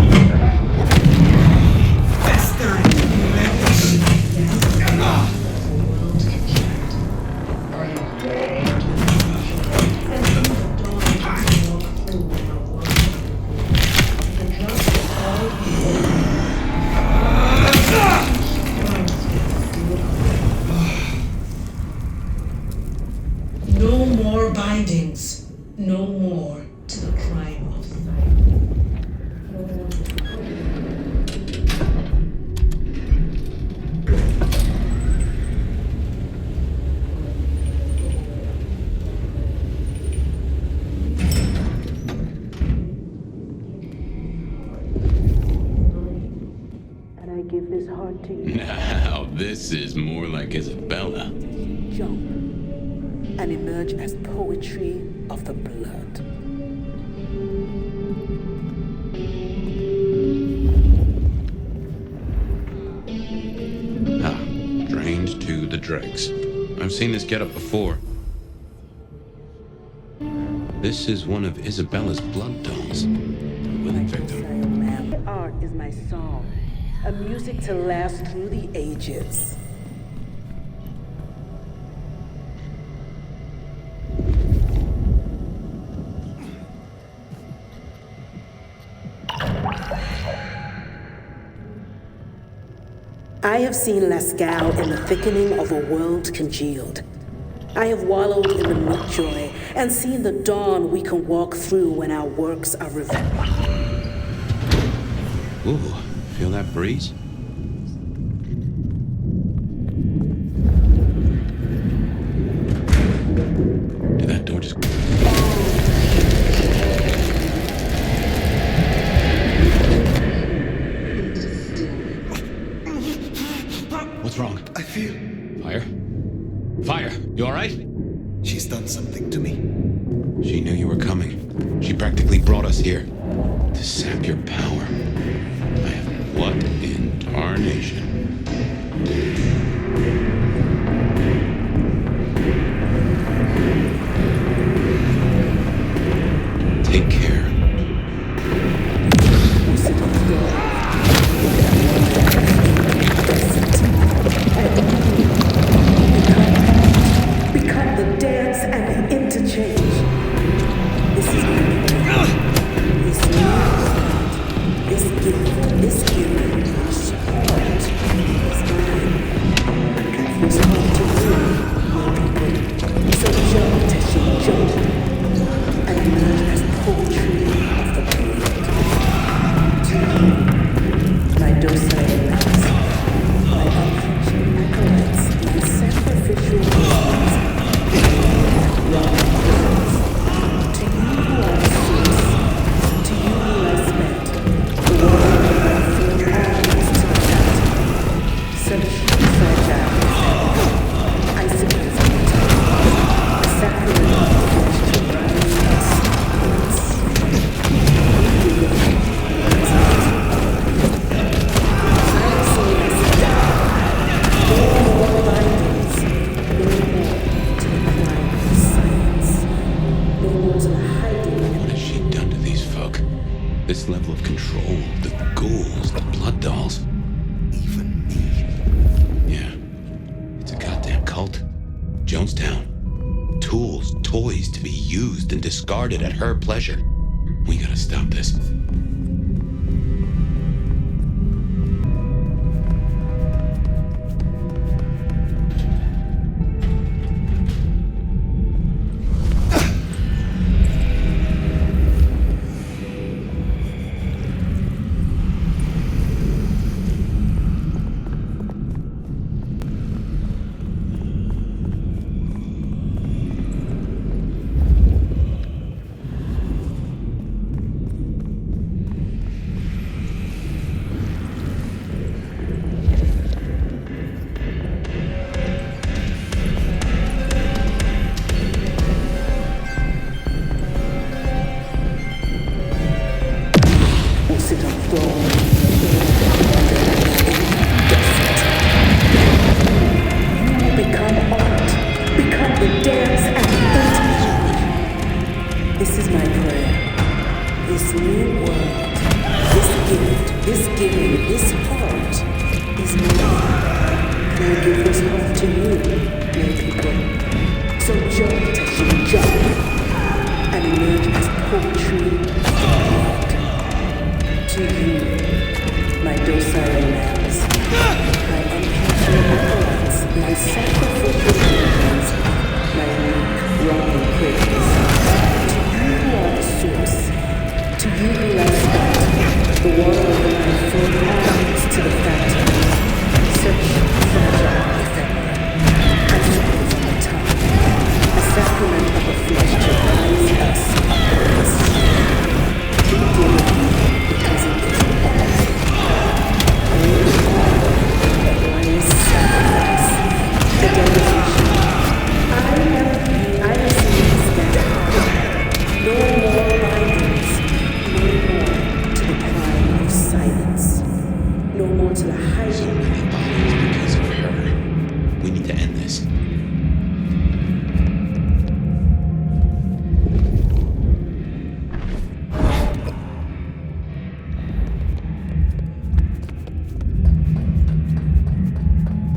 No more bindings. No more to the crime of silence. No more to the and I give this heart to you. Now, this is more like Isabella. Jump and emerge as poetry of the blood. Drained to the dregs. I've seen this getup before. This is one of Isabella's blood dolls. A willing victim. Art is my song, a music to last through the ages. have seen Lascal in the thickening of a world congealed. I have wallowed in the meat joy and seen the dawn we can walk through when our works are revealed. Ooh, feel that breeze? Did that door just... What's wrong? I feel... Fire? Fire, you alright? She's done something to me. She knew you were coming. She practically brought us here. To sap your power. What in tarnation? Take care. Become the dance and the interchange. This is this gift, this gift, this heart is mine. I give this heart to you, my people. So jump, Tessie, jump, and emerge as poetry of the perfect. To you, my docile lambs, my unflinching acolytes, my sacrificial beings, to you who are the source, to you who I spent, the world of my field arms to the fountain, such fragile icicles on the top, a sacrament of flesh to rise What has she done to these folk? This level of control, the ghouls, the blood dolls. Even me. Yeah. It's a goddamn cult. Jonestown. Tools, toys to be used and discarded at her pleasure. We gotta stop this.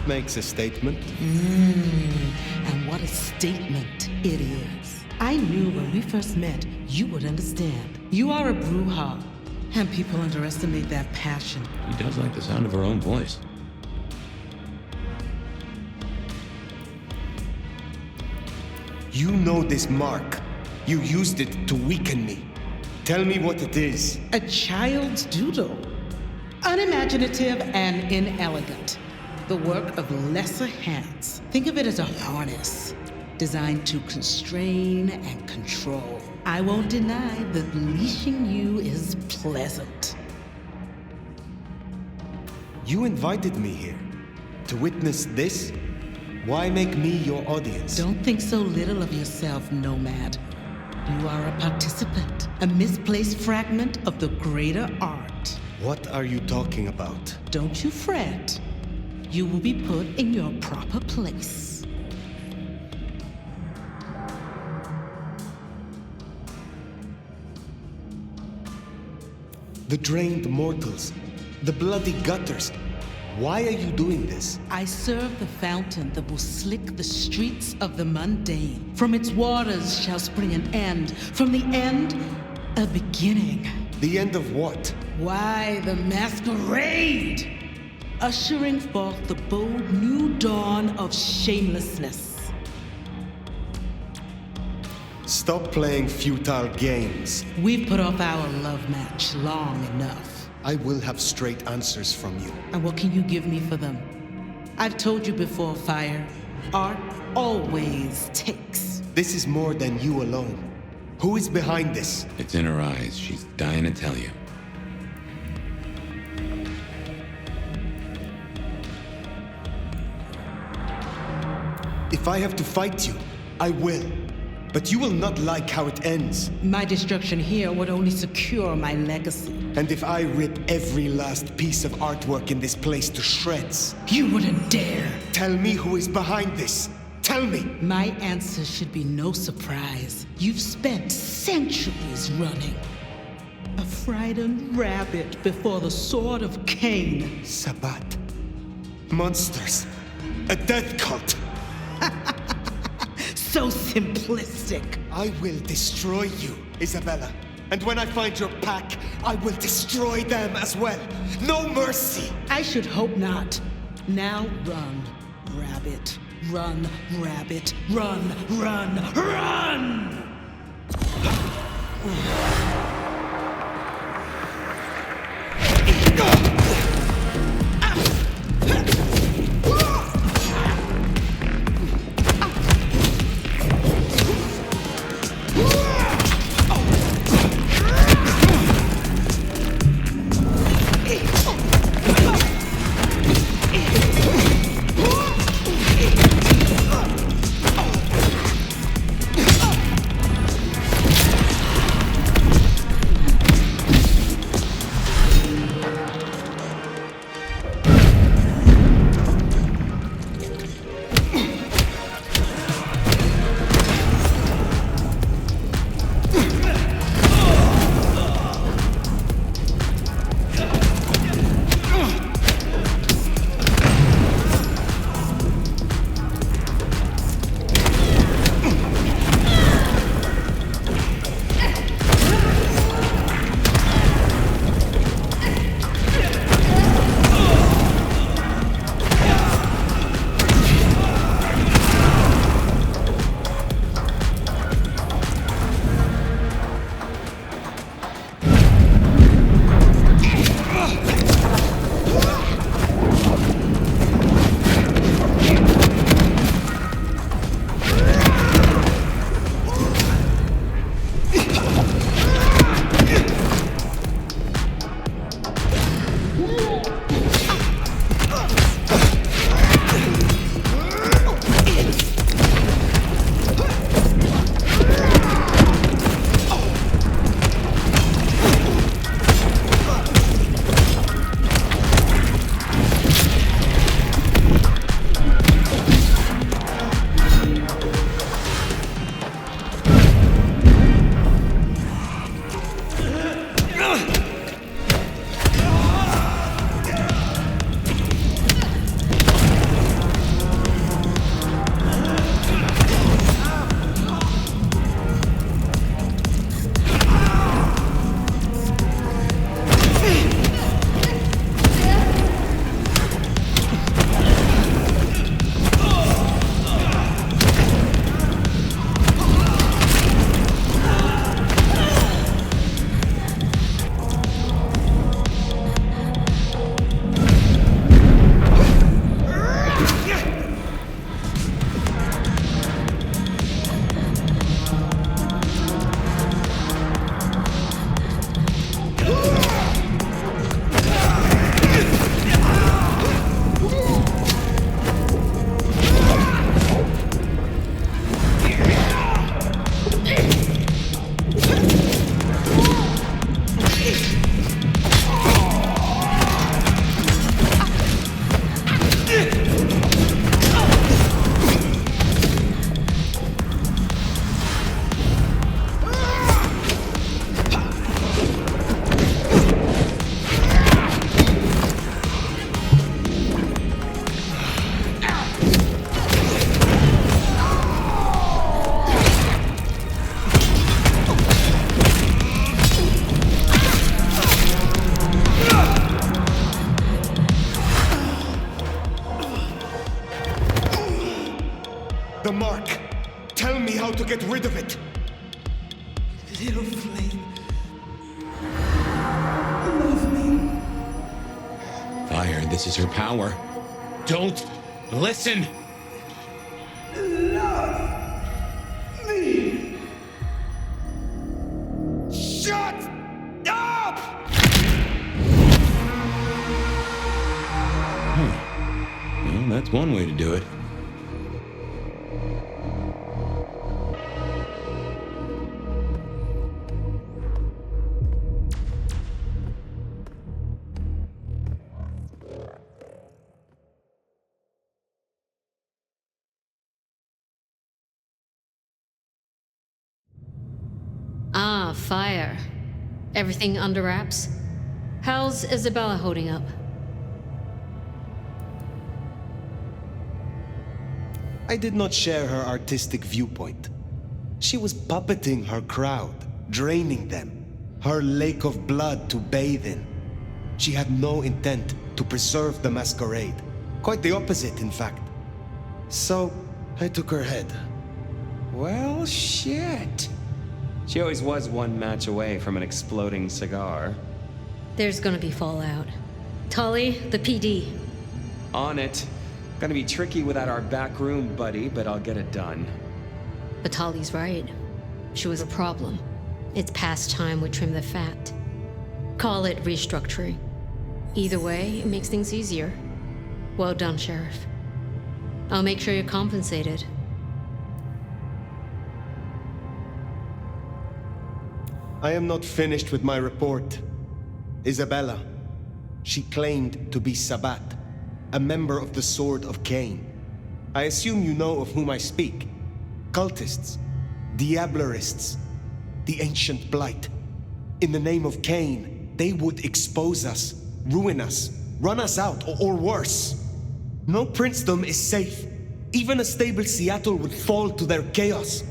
It makes a statement. And what a statement it is. I knew when we first met, you would understand. You are a brouhaha, and people underestimate that passion. He does like the sound of her own voice. You know this mark. You used it to weaken me. Tell me what it is. A child's doodle. Unimaginative and inelegant. The work of lesser hands. Think of it as a harness designed to constrain and control. I won't deny that leashing you is pleasant. You invited me here to witness this? Why make me your audience? Don't think so little of yourself, Nomad. You are a participant, a misplaced fragment of the greater art. What are you talking about? Don't you fret. You will be put in your proper place. The drained mortals, the bloody gutters. Why are you doing this? I serve the fountain that will slick the streets of the mundane. From its waters shall spring an end. From the end, a beginning. The end of what? Why, the masquerade! Ushering forth the bold new dawn of shamelessness. Stop playing futile games. We've put off our love match long enough. I will have straight answers from you. And what can you give me for them? I've told you before, Fire. Art always takes. This is more than you alone. Who is behind this? It's in her eyes. She's dying to tell you. If I have to fight you, I will. But you will not like how it ends. My destruction here would only secure my legacy. And if I rip every last piece of artwork in this place to shreds? You wouldn't dare. Tell me who is behind this. Tell me. My answer should be no surprise. You've spent centuries running. A frightened rabbit before the sword of Cain. Sabbat. Monsters. A death cult. So simplistic. I will destroy you, Isabella. And when I find your pack, I will destroy them as well. No mercy. I should hope not. Now run, rabbit. Run, rabbit. Run, run, run! to get rid of it. Little flame. Love me. Fire, this is her power. Don't listen! Love me. Shut up! Well, that's one way to do it. Ah, Fire. Everything under wraps? How's Isabella holding up? I did not share her artistic viewpoint. She was puppeting her crowd, draining them, her lake of blood to bathe in. She had no intent to preserve the Masquerade. Quite the opposite, in fact. So, I took her head. Well, shit. She always was one match away from an exploding cigar. There's gonna be fallout. Tully, the PD. On it. Gonna be tricky without our back room buddy, but I'll get it done. But Tully's right. She was a problem. It's past time we trim the fat. Call it restructuring. Either way, it makes things easier. Well done, Sheriff. I'll make sure you're compensated. I am not finished with my report. Isabella. She claimed to be Sabbat, a member of the Sword of Cain. I assume you know of whom I speak. Cultists, Diablerists, the ancient blight. In the name of Cain, they would expose us, ruin us, run us out, or worse. No princedom is safe. Even a stable Seattle would fall to their chaos.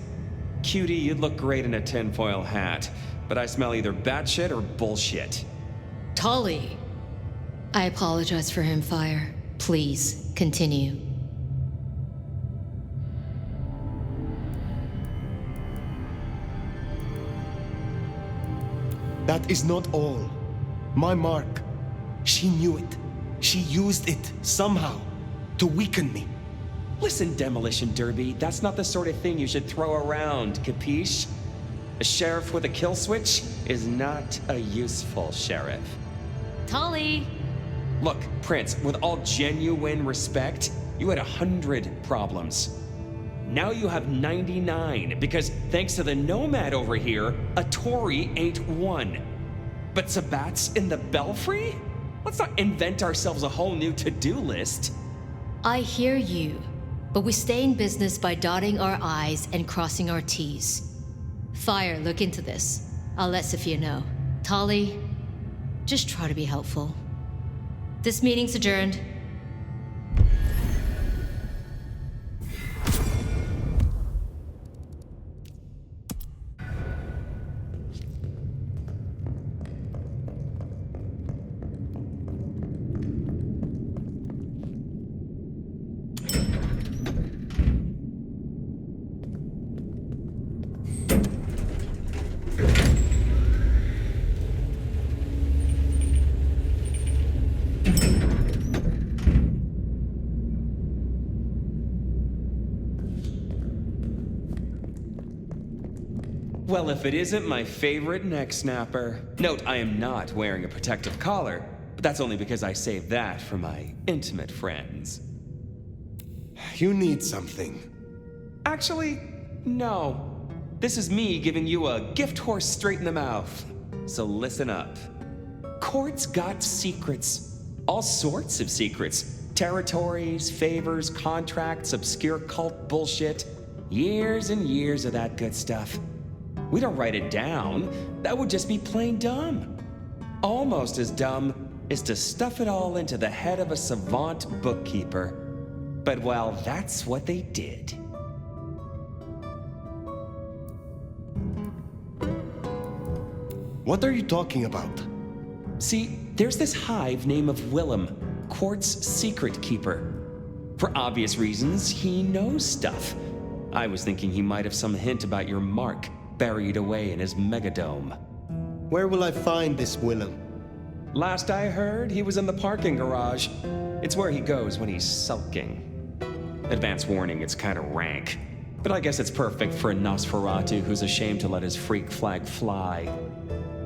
Cutie, you'd look great in a tinfoil hat, but I smell either batshit or bullshit. Tully! I apologize for him, Fire. Please, continue. That is not all. My mark. She knew it. She used it, somehow, to weaken me. Listen, Demolition Derby, that's not the sort of thing you should throw around, capiche? A sheriff with a kill switch is not a useful sheriff. Tully! Look, Prince, with all genuine respect, you had 100 problems. Now you have 99, because thanks to the Nomad over here, a Tory ain't one. But Sabbat's in the Belfry? Let's not invent ourselves a whole new to-do list. I hear you, but we stay in business by dotting our I's and crossing our T's. Fire, look into this. I'll let Sophia know. Tully, just try to be helpful. This meeting's adjourned. Well, if it isn't my favorite neck snapper. Note, I am not wearing a protective collar, but that's only because I saved that for my intimate friends. You need something. Actually, no. This is me giving you a gift horse straight in the mouth. So listen up. Court's got secrets. All sorts of secrets. Territories, favors, contracts, obscure cult bullshit. Years and years of that good stuff. We don't write it down. That would just be plain dumb. Almost as dumb is to stuff it all into the head of a savant bookkeeper. But well, that's what they did. What are you talking about? See, there's this hive named of Willem, Court's secret keeper. For obvious reasons, he knows stuff. I was thinking he might have some hint about your mark buried away in his megadome. Where will I find this Willem? Last I heard, he was in the parking garage. It's where he goes when he's sulking. Advance warning, it's kind of rank. But I guess it's perfect for a Nosferatu who's ashamed to let his freak flag fly.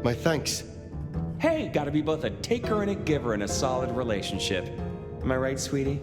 My thanks. Hey, gotta be both a taker and a giver in a solid relationship. Am I right, sweetie?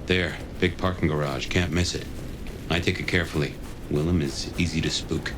There, big parking garage, can't miss it. I take it carefully. Willem is easy to spook.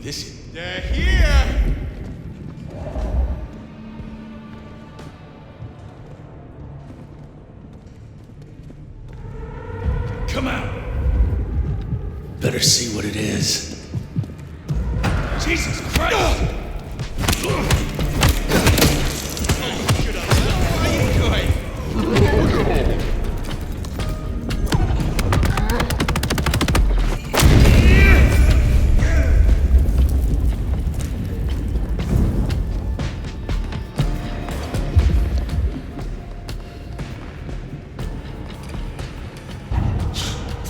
This is... They're here! Come out! Better see what it is. Jesus Christ!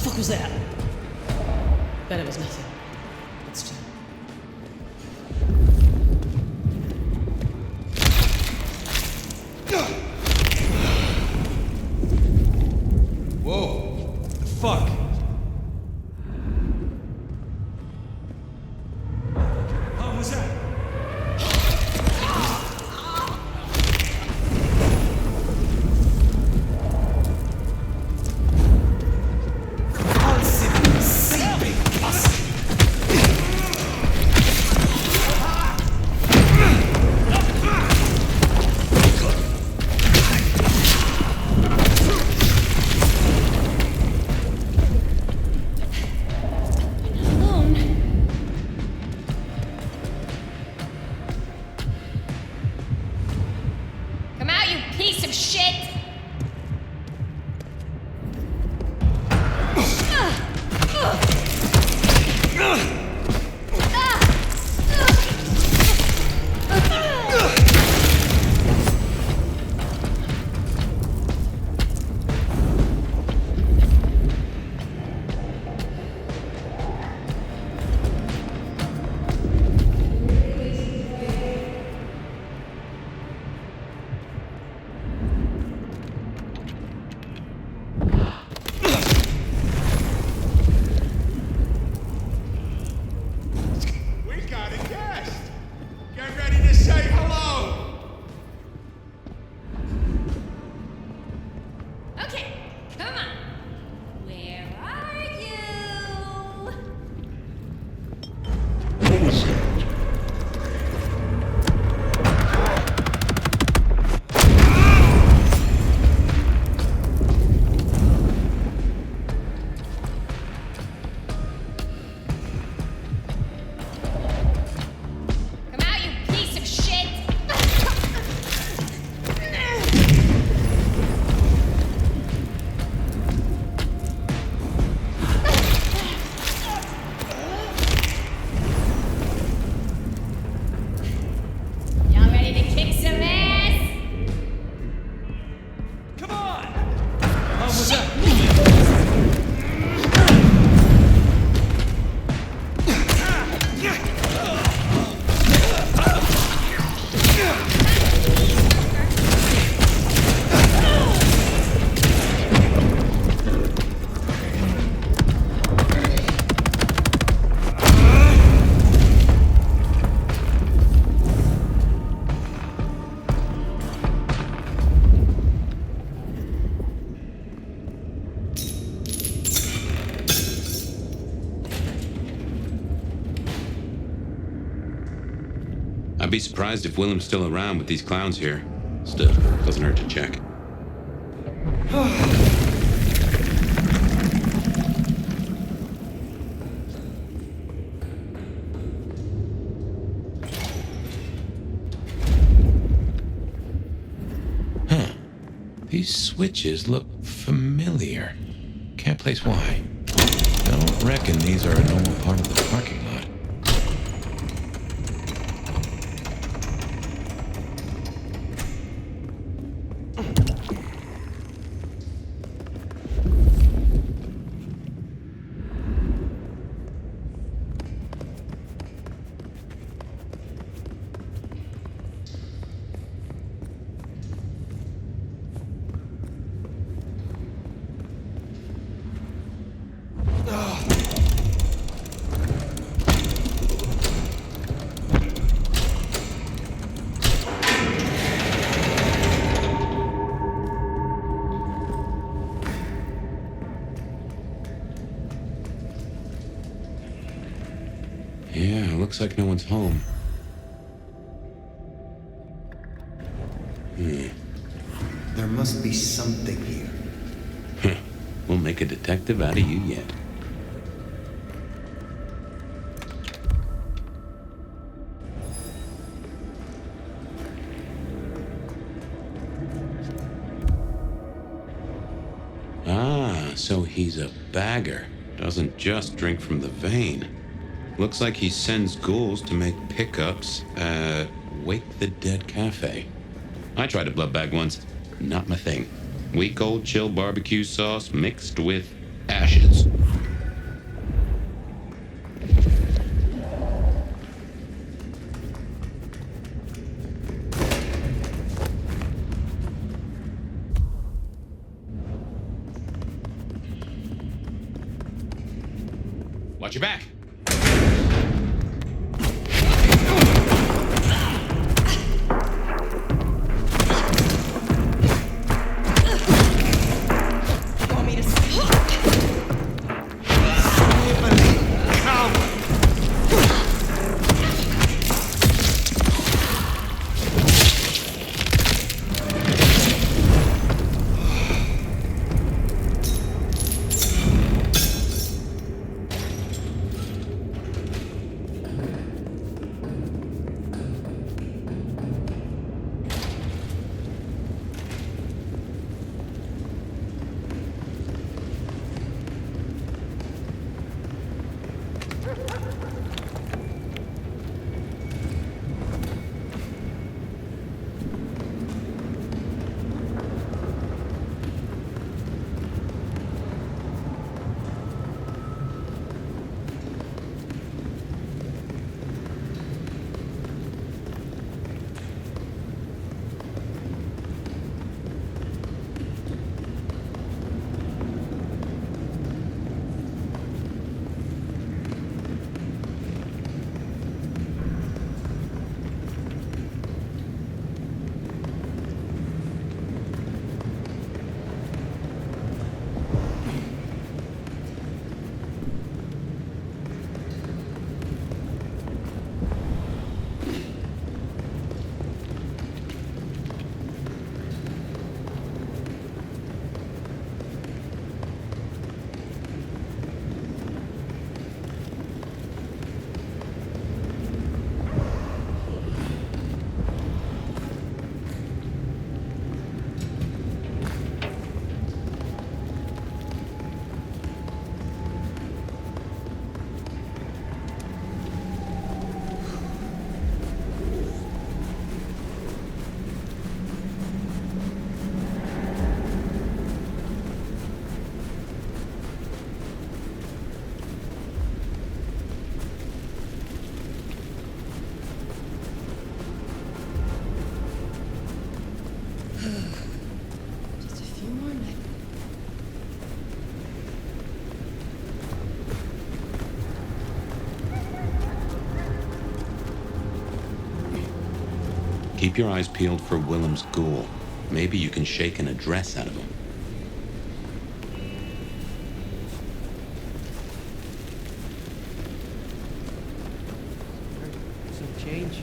What was that? Bet it was nothing. But still. Whoa! The fuck? What was that? Come out, you piece of shit! We got a guest! Get ready to say hello! Okay, come on. Where are you? Come out, you piece of shit! Y'all ready to kick some ass? Come on! What was that? I'd be surprised if Willem's still around with these clowns here. Still, doesn't hurt to check. Huh. These switches look familiar. Can't place why. Don't reckon these are a normal part of the parking lot. Yeah, looks like no one's home. There must be something here. We'll make a detective out of you yet. Ah, so he's a bagger. Doesn't just drink from the vein. Looks like he sends ghouls to make pickups at Wake the Dead Cafe. I tried a blood bag once. Not my thing. Weak old chill barbecue sauce mixed with ashes. Watch your back. Keep your eyes peeled for Willem's ghoul. Maybe you can shake an address out of him. Some change.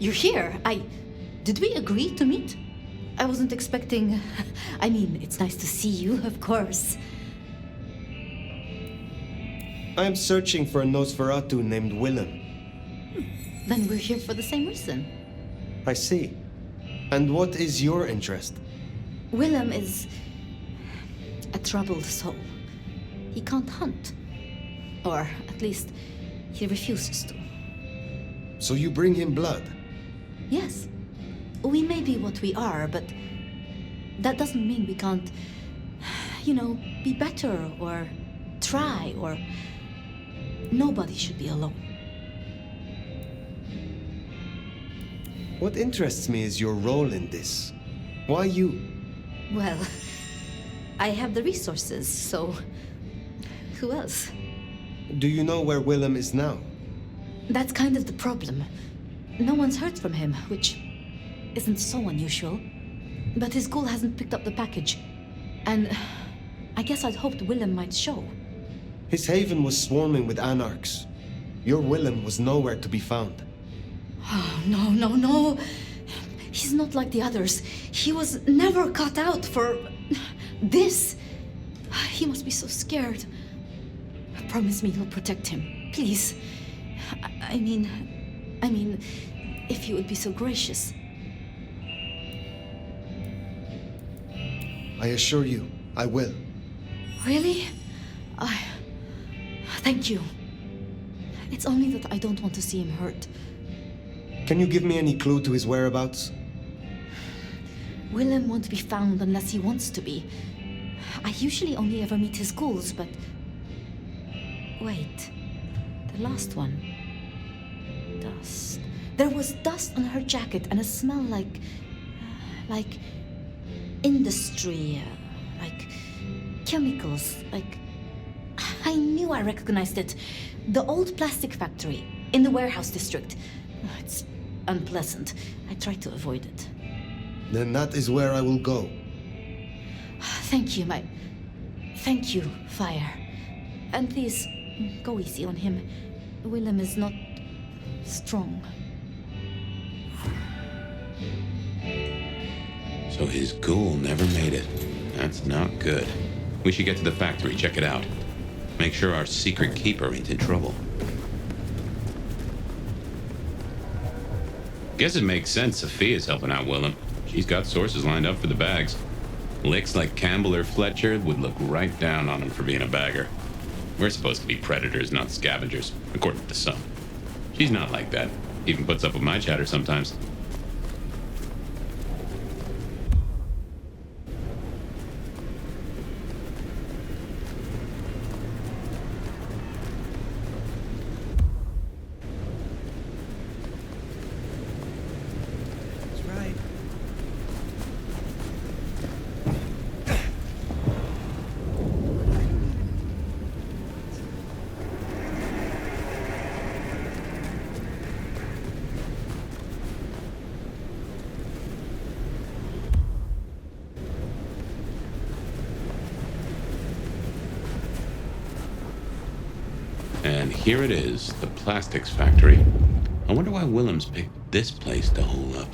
You're here. Did we agree to meet? I wasn't expecting... I mean, it's nice to see you, of course. I am searching for a Nosferatu named Willem. Then we're here for the same reason. I see. And what is your interest? Willem is a troubled soul. He can't hunt. Or at least, he refuses to. So you bring him blood? Yes. We may be what we are, but that doesn't mean we can't, be better or try or... Nobody should be alone. What interests me is your role in this. Why you... Well, I have the resources, so who else? Do you know where Willem is now? That's kind of the problem. No one's heard from him, which isn't so unusual. But his ghoul hasn't picked up the package. And I guess I'd hoped Willem might show. His haven was swarming with anarchs. Your Willem was nowhere to be found. Oh, no. He's not like the others. He was never cut out for this. He must be so scared. Promise me you'll protect him, please. I mean, if you would be so gracious. I assure you, I will. Really? Thank you. It's only that I don't want to see him hurt. Can you give me any clue to his whereabouts? Willem won't be found unless he wants to be. I usually only ever meet his ghouls, but... Wait. The last one. Dust. There was dust on her jacket and a smell like industry, like chemicals, like... I knew I recognized it. The old plastic factory in the warehouse district. It's unpleasant. I try to avoid it. Then that is where I will go. Thank you, Thank you, Fire. And please, go easy on him. Willem is not strong. So his ghoul never made it. That's not good. We should get to the factory, check it out. Make sure our secret keeper ain't in trouble. Guess it makes sense Sophia's helping out Willem. She's got sources lined up for the bags. Licks like Campbell or Fletcher would look right down on him for being a bagger. We're supposed to be predators, not scavengers, according to some. She's not like that. Even puts up with my chatter sometimes. And here it is, the plastics factory. I wonder why Willem's picked this place to hole up.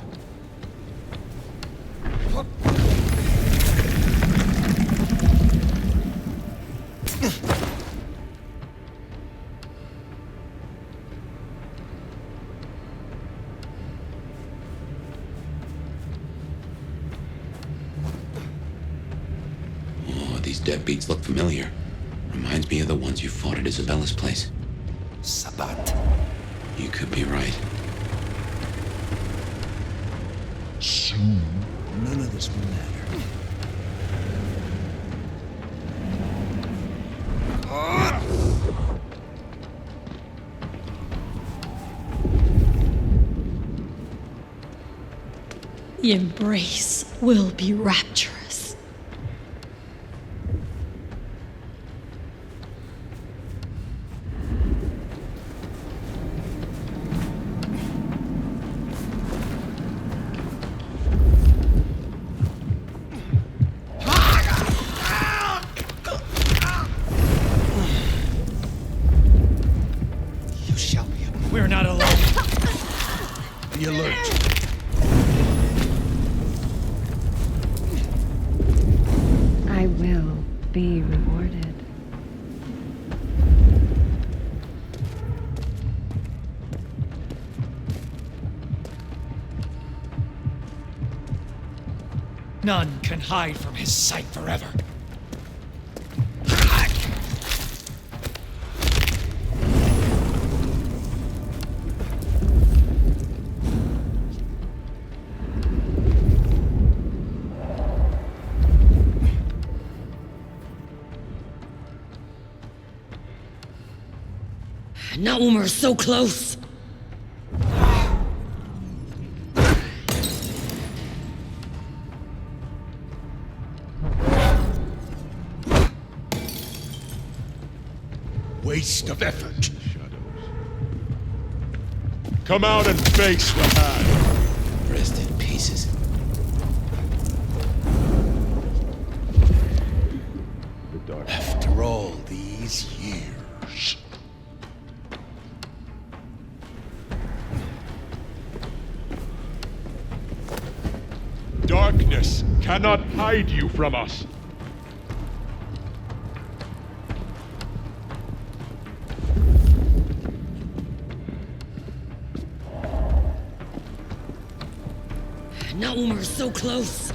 Oh, these deadbeats look familiar. Reminds me of the ones you fought at Isabella's place. Sabat. You could be right. Soon, none of this will matter. The embrace will be rapturous. You shall be. We're not alone. Be alert. I will be rewarded. None can hide from his sight forever. Not when we're so close. Waste of effort. Come out and face Rahad. Rest in pieces. After all these years. Darkness cannot hide you from us. Not when we're so close.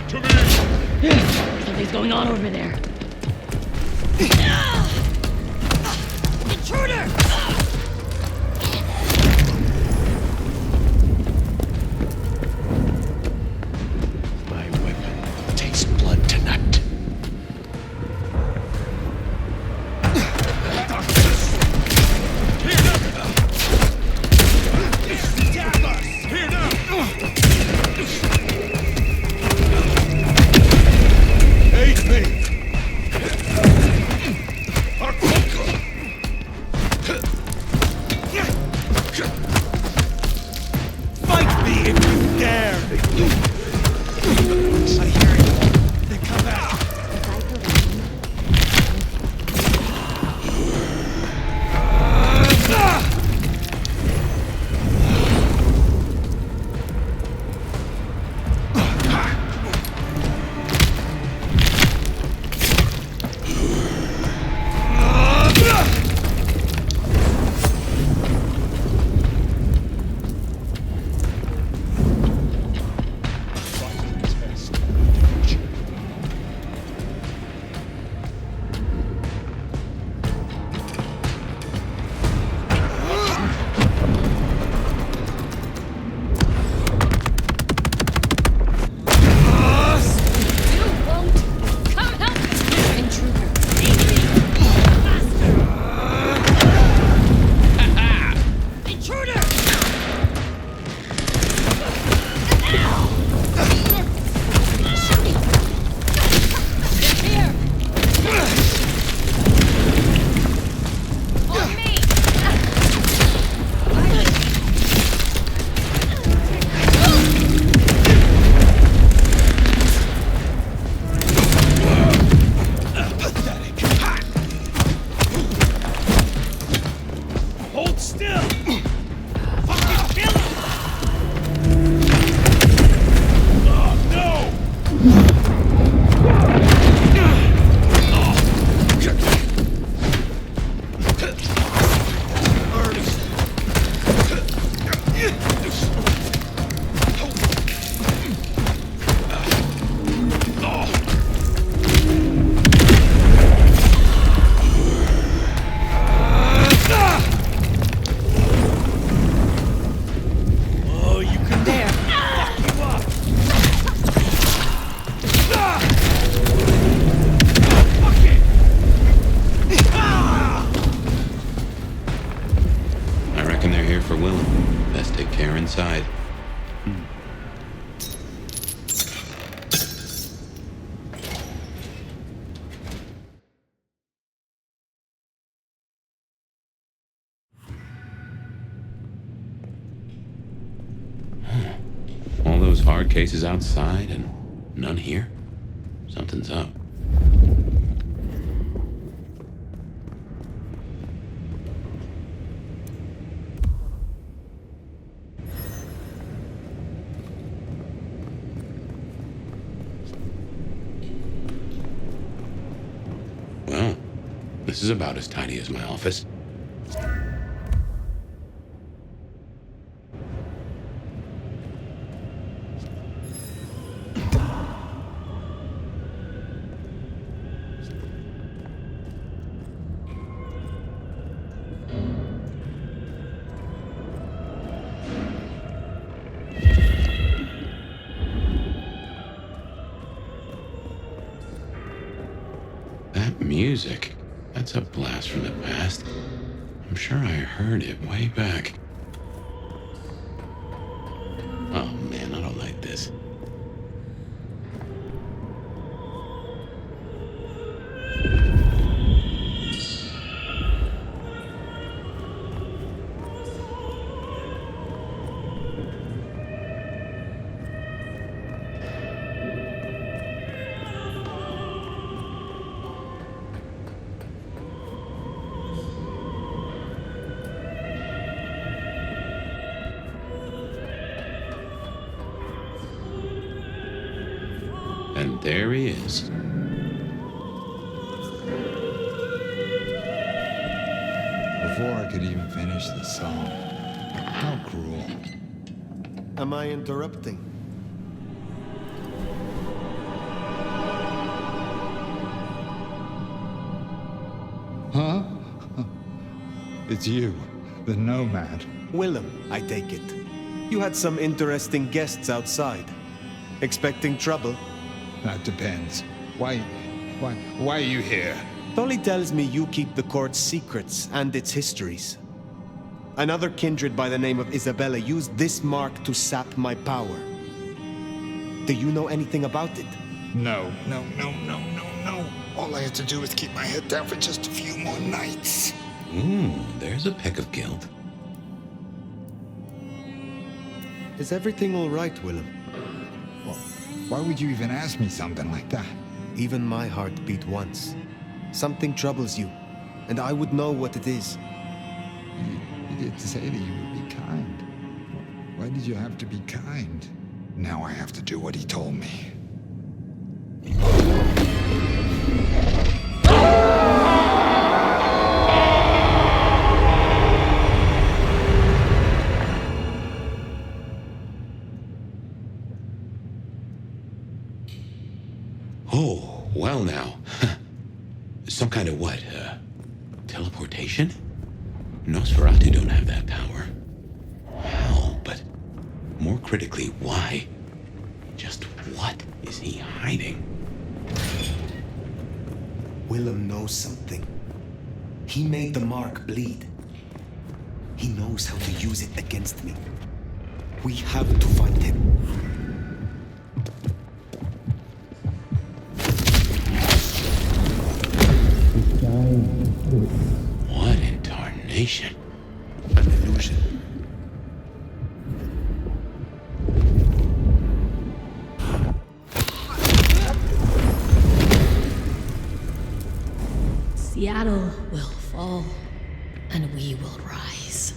To me! Something's going on over there. Intruder! My weapon takes blood tonight. inside. All those hard cases outside and none here? Something's up. Well, this is about as tidy as my office. Music. That's a blast from the past. I'm sure I heard it way back. Oh man, I don't like this. And there he is. Before I could even finish the song. How cruel. Am I interrupting? Huh? It's you, the Nomad. Willem, I take it. You had some interesting guests outside. Expecting trouble? That depends. Why are you here? Dolly tells me you keep the court's secrets and its histories. Another kindred by the name of Isabella used this mark to sap my power. Do you know anything about it? No. All I had to do was keep my head down for just a few more nights. There's a peck of guilt. Is everything all right, Willem? Well, why would you even ask me something like that? Even my heart beat once. Something troubles you, and I would know what it is. You did say that you would be kind. Why did you have to be kind? Now I have to do what he told me. Oh, well now. Some kind of what? Teleportation? Nosferatu don't have that power. How? But more critically, why? Just what is he hiding? Willem knows something. He made the mark bleed. He knows how to use it against me. We have to find him. What in tarnation? An illusion. Seattle will fall, and we will rise.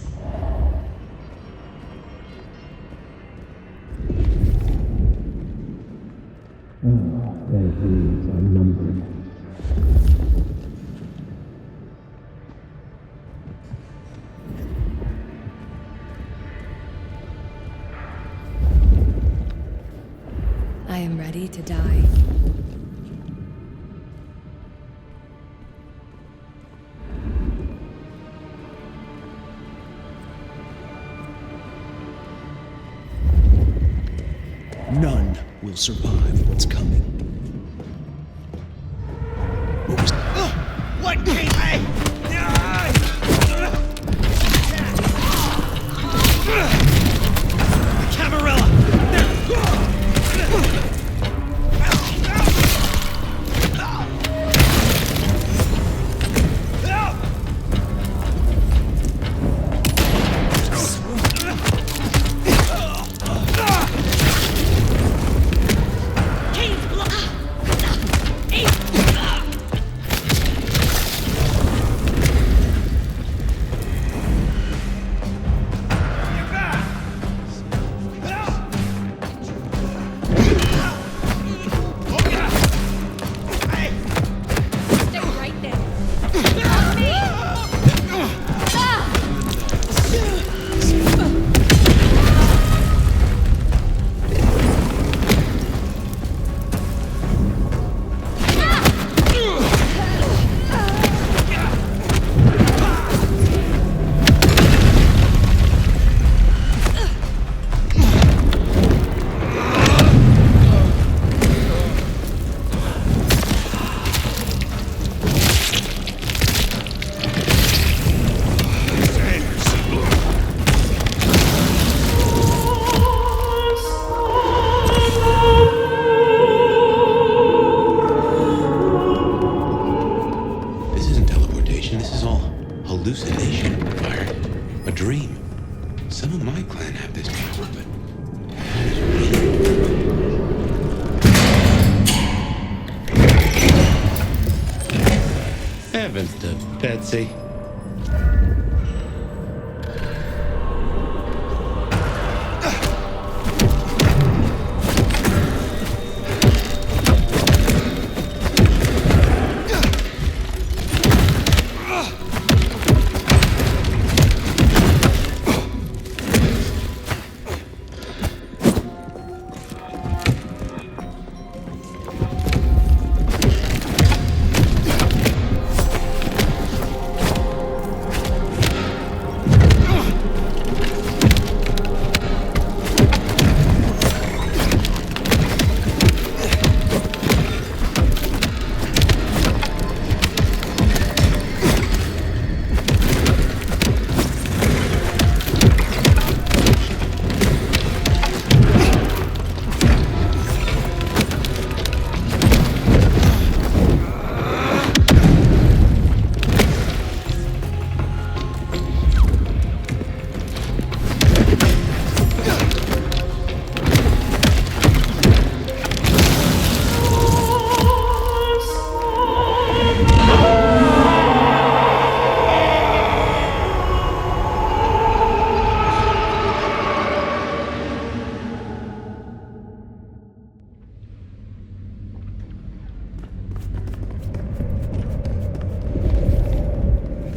Their days are numbered. I am ready to die. None will survive what's coming. What came Camarilla! happens to Betsy?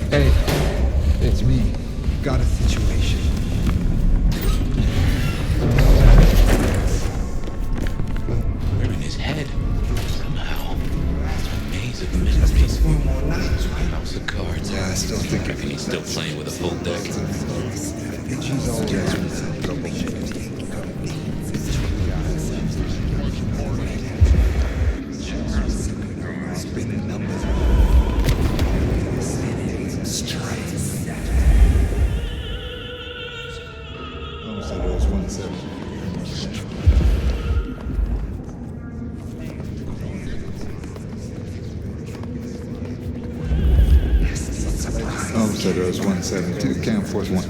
Hey, it's me. Got a situation. We're in his head. Somehow. A maze of mysteries. House of cards. Yeah, I still think reckon he's still playing with a full deck. She's always spinning numbers. So there's 170. So there's 172, can't force one.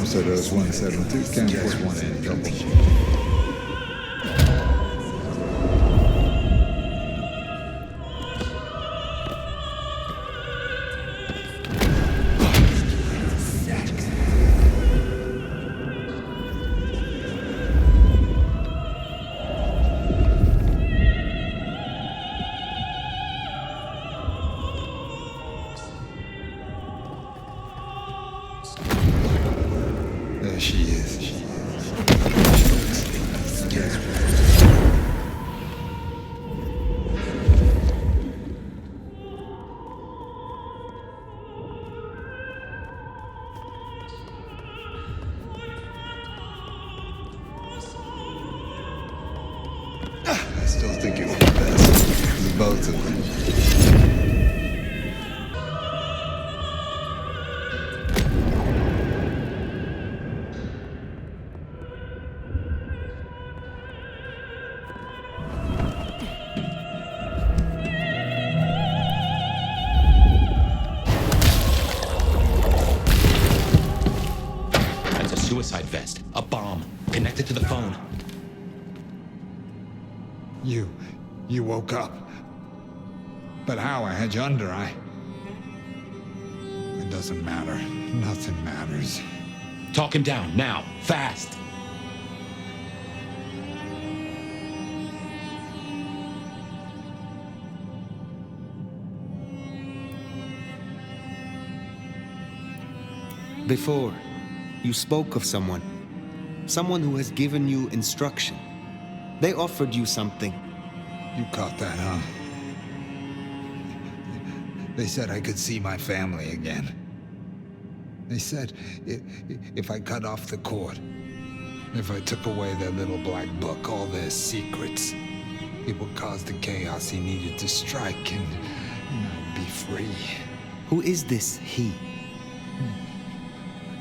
So there's 172, can't force one and double. There she is. I still think it was the best. Both of them. That's a suicide vest. A bomb. Connected to the phone. You woke up. But how? I had you under, It doesn't matter. Nothing matters. Talk him down, now. Fast. Before, you spoke of someone. Someone who has given you instruction. They offered you something. You caught that, huh? They said I could see my family again. They said if I cut off the cord, if I took away their little black book, all their secrets, it would cause the chaos he needed to strike and I'd be free. Who is this he?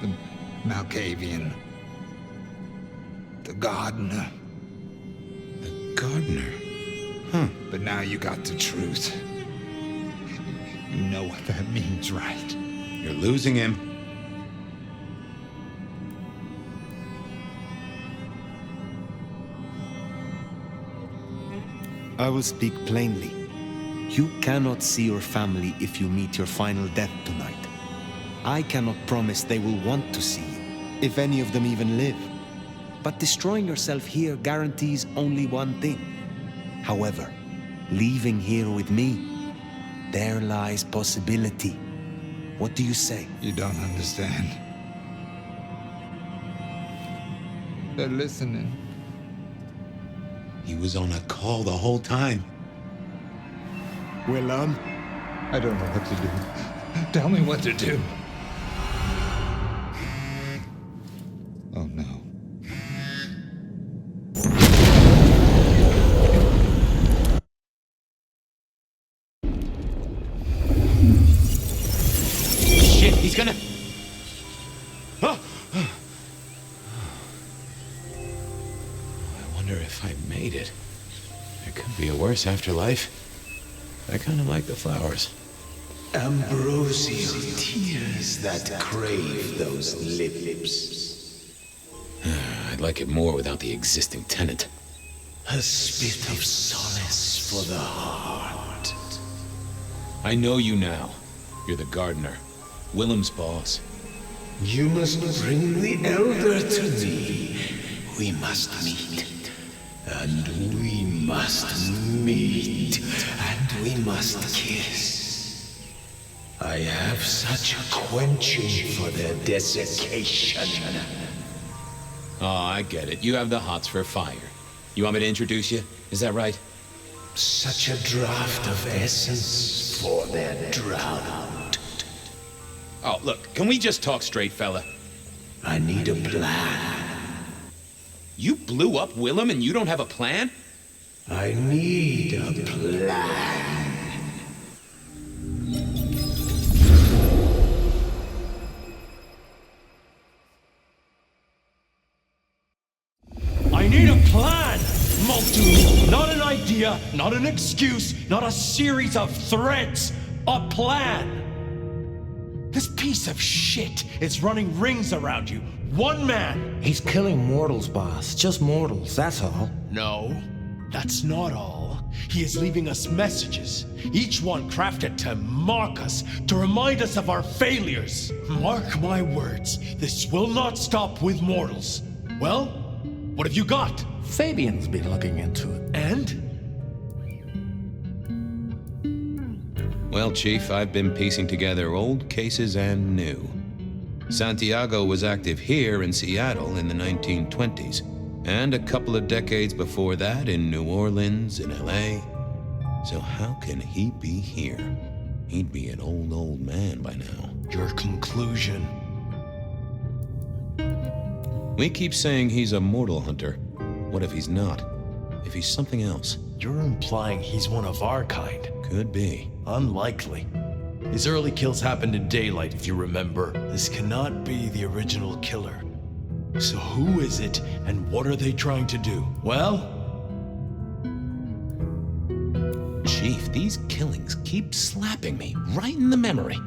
The Malkavian. The gardener. The gardener? Huh. But now you got the truth. You know what that means, right? You're losing him. I will speak plainly. You cannot see your family if you meet your final death tonight. I cannot promise they will want to see you, if any of them even live. But destroying yourself here guarantees only one thing. However, leaving here with me, there lies possibility. What do you say? You don't understand. They're listening. He was on a call the whole time. Willem? I don't know what to do. Tell me what to do. Oh no. Shit, he's gonna... Oh. I wonder if I made it. There could be a worse afterlife. I kind of like the flowers. Ambrosial tears that crave those lips. I'd like it more without the existing tenant. A spit of solace for the heart. I know you now. You're the gardener. Willem's boss. You must bring the elder to me. We must meet. And we must meet. And we must kiss. I have such a quenching for their desiccation. Oh, I get it. You have the hots for fire. You want me to introduce you? Is that right? Such a draught of essence for their drought. Oh, look, can we just talk straight, fella? I need a plan. You blew up Willem and you don't have a plan? I need a plan. I need a plan, Multu. Not an idea, not an excuse, not a series of threats. A plan. This piece of shit is running rings around you. One man. He's killing mortals, boss. Just mortals, that's all. No, that's not all. He is leaving us messages, each one crafted to mark us, to remind us of our failures. Mark my words, this will not stop with mortals. Well, what have you got? Fabian's been looking into it. And? Well, Chief, I've been piecing together old cases and new. Santiago was active here in Seattle in the 1920s, and a couple of decades before that in New Orleans, in LA. So how can he be here? He'd be an old man by now. Your conclusion? We keep saying he's a mortal hunter. What if he's not? If he's something else? You're implying he's one of our kind. Could be. Unlikely. His early kills happened in daylight, if you remember. This cannot be the original killer. So who is it, and what are they trying to do? Well? Chief, these killings keep slapping me right in the memory.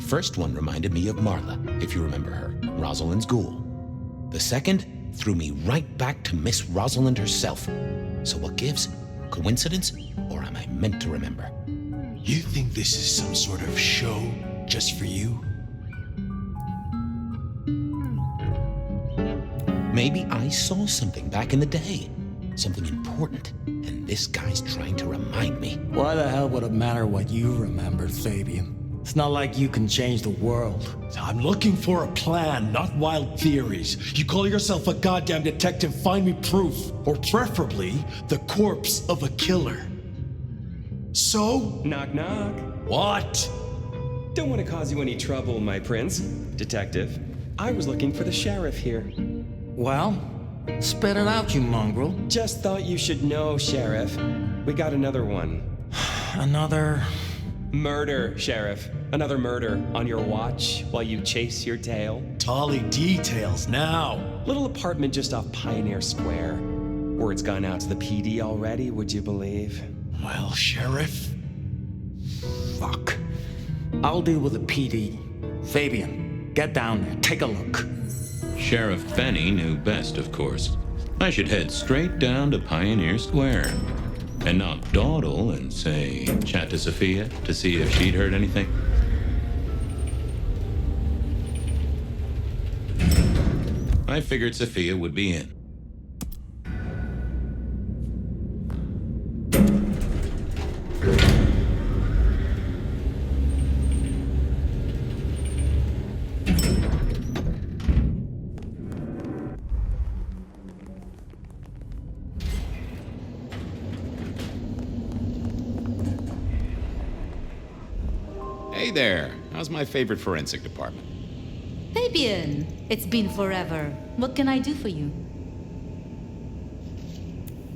First one reminded me of Marla, if you remember her, Rosalind's ghoul. The second threw me right back to Miss Rosalind herself. So what gives? Coincidence, or am I meant to remember? You think this is some sort of show just for you? Maybe I saw something back in the day. Something important, and this guy's trying to remind me. Why the hell would it matter what you remembered, Fabian? It's not like you can change the world. I'm looking for a plan, not wild theories. You call yourself a goddamn detective, find me proof. Or preferably, the corpse of a killer. So? Knock, knock. What? Don't want to cause you any trouble, my prince. Detective, I was looking for the sheriff here. Well, spit it out, you mongrel. Just thought you should know, Sheriff. We got another one. Another... Murder, Sheriff. Another murder on your watch while you chase your tail. Tolly details now. Little apartment just off Pioneer Square. Word's gone out to the PD already, would you believe? Well, Sheriff. Fuck. I'll deal with the PD. Fabian, get down there, take a look. Sheriff Benny knew best, of course. I should head straight down to Pioneer Square. and not dawdle and say, chat to Sophia to see if she'd heard anything? I figured Sophia would be in. Hey there, how's my favorite forensic department? Fabian, it's been forever. What can I do for you?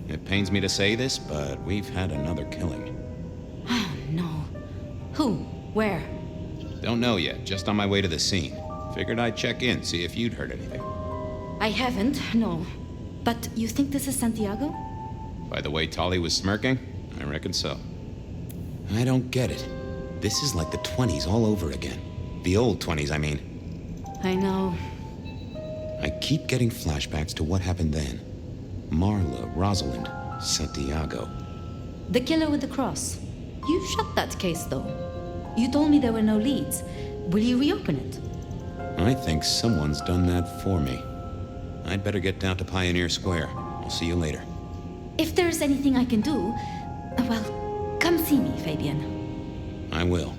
It pains me to say this, but we've had another killing. Oh, no. Who? Where? Don't know yet, just on my way to the scene. Figured I'd check in, see if you'd heard anything. I haven't, no. But you think this is Santiago? By the way Tolly was smirking, I reckon so. I don't get it. This is like the 20s all over again. The old 20s, I mean. I know. I keep getting flashbacks to what happened then. Marla, Rosalind, Santiago. The killer with the cross. You shut that case, though. You told me there were no leads. Will you reopen it? I think someone's done that for me. I'd better get down to Pioneer Square. I'll see you later. If there's anything I can do, well, come see me, Fabian. I will.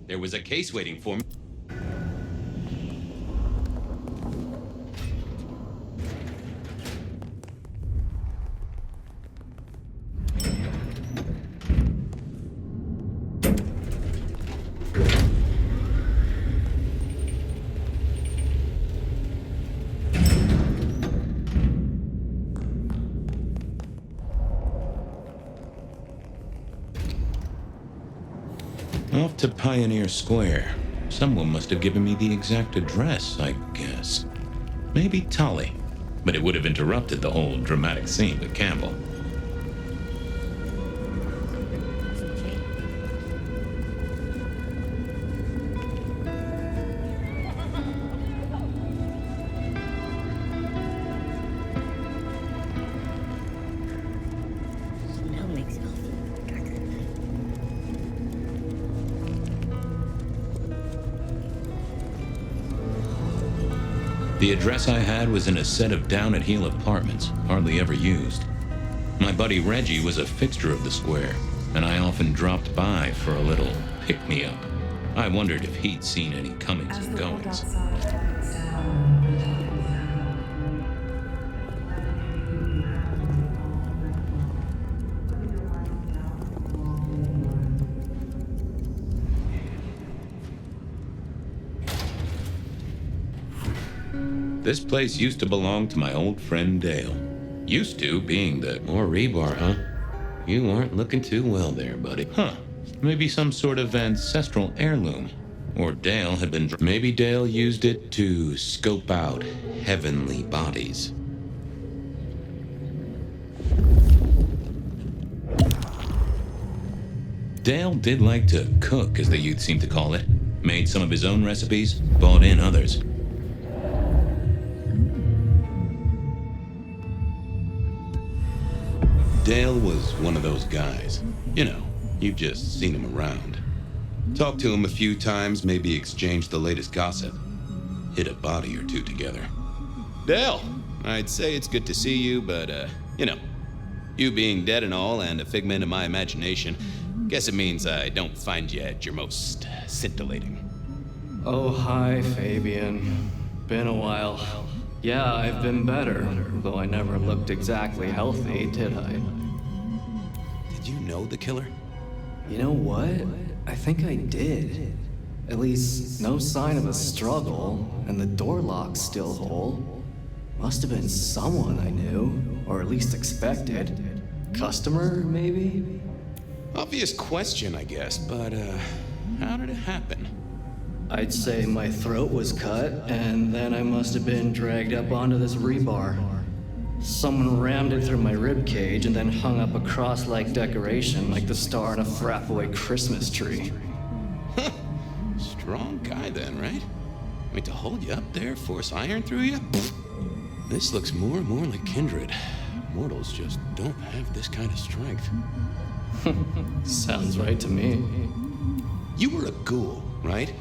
There was a case waiting for me. Off to Pioneer Square. Someone must have given me the exact address, I guess. Maybe Tolly. But it would have interrupted the whole dramatic scene with Campbell. The address I had was in a set of down-at-heel apartments, hardly ever used. My buddy Reggie was a fixture of the square, and I often dropped by for a little pick-me-up. I wondered if he'd seen any comings and goings. This place used to belong to my old friend Dale. Used to being the more rebar, huh? You aren't looking too well there, buddy. Huh. Maybe some sort of ancestral heirloom. Or Dale had been... Maybe Dale used it to scope out heavenly bodies. Dale did like to cook, as the youth seem to call it. Made some of his own recipes, bought in others. Dale was one of those guys. You know, you've just seen him around. Talked to him a few times, maybe exchanged the latest gossip. Hit a body or two together. Dale, I'd say it's good to see you, but, you know, you being dead and all and a figment of my imagination, guess it means I don't find you at your most scintillating. Oh, hi, Fabian. Been a while. Yeah, I've been better, though I never looked exactly healthy, did I? Did you know the killer? You know what? I think I did. At least, no sign of a struggle, and the door lock's still whole. Must have been someone I knew, or at least expected. Customer, maybe? Obvious question, I guess, but, how did it happen? I'd say my throat was cut, and then I must have been dragged up onto this rebar. Someone rammed it through my rib cage and then hung up a cross-like decoration like the star on a frat boy Christmas tree. Strong guy then, right? I mean, to hold you up there, force iron through you? This looks more and more like kindred. Mortals just don't have this kind of strength. Sounds right to me. You were a ghoul, right?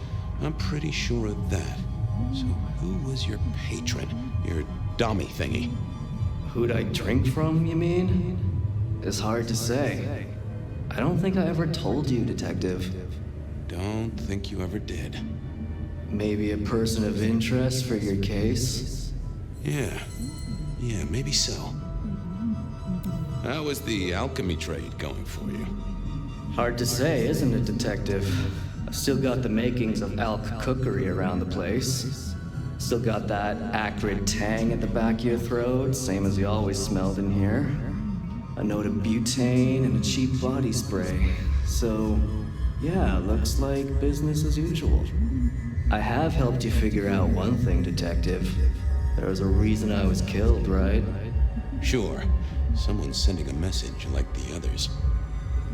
I'm pretty sure of that. So who was your patron? Your dummy thingy? Who'd I drink from, you mean? It's hard to say. I don't think I ever told you, Detective. Don't think you ever did. Maybe a person of interest for your case? Yeah, maybe so. How was the alchemy trade going for you? Hard to say, isn't it, Detective? I've still got the makings of alch cookery around the place. Still got that acrid tang at the back of your throat, same as you always smelled in here. A note of butane and a cheap body spray. So, yeah, looks like business as usual. I have helped you figure out one thing, Detective. There was a reason I was killed, right? Sure. Someone's sending a message like the others.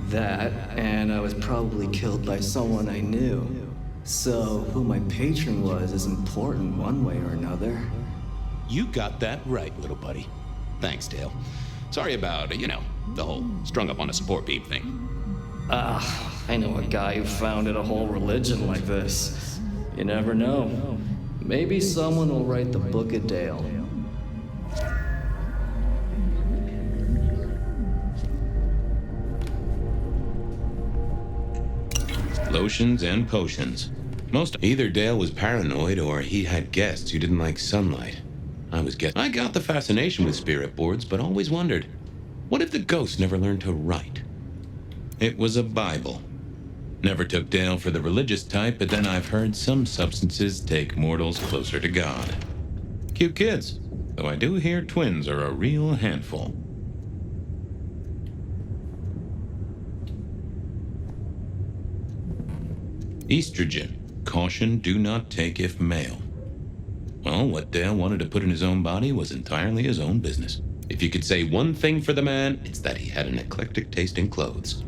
That, and I was probably killed by someone I knew. So, who my patron was is important one way or another. You got that right, little buddy. Thanks, Dale. Sorry about, the whole strung up on a support beam thing. I know a guy who founded a whole religion like this. You never know. Maybe someone will write the Book of Dale. Lotions and potions. Either Dale was paranoid or he had guests who didn't like sunlight. I got the fascination with spirit boards, but always wondered, what if the ghosts never learned to write? It was a Bible. Never took Dale for the religious type, but then I've heard some substances take mortals closer to God. Cute kids, though I do hear twins are a real handful. Estrogen. Caution, do not take if male. Well, what Dale wanted to put in his own body was entirely his own business. If you could say one thing for the man, it's that he had an eclectic taste in clothes.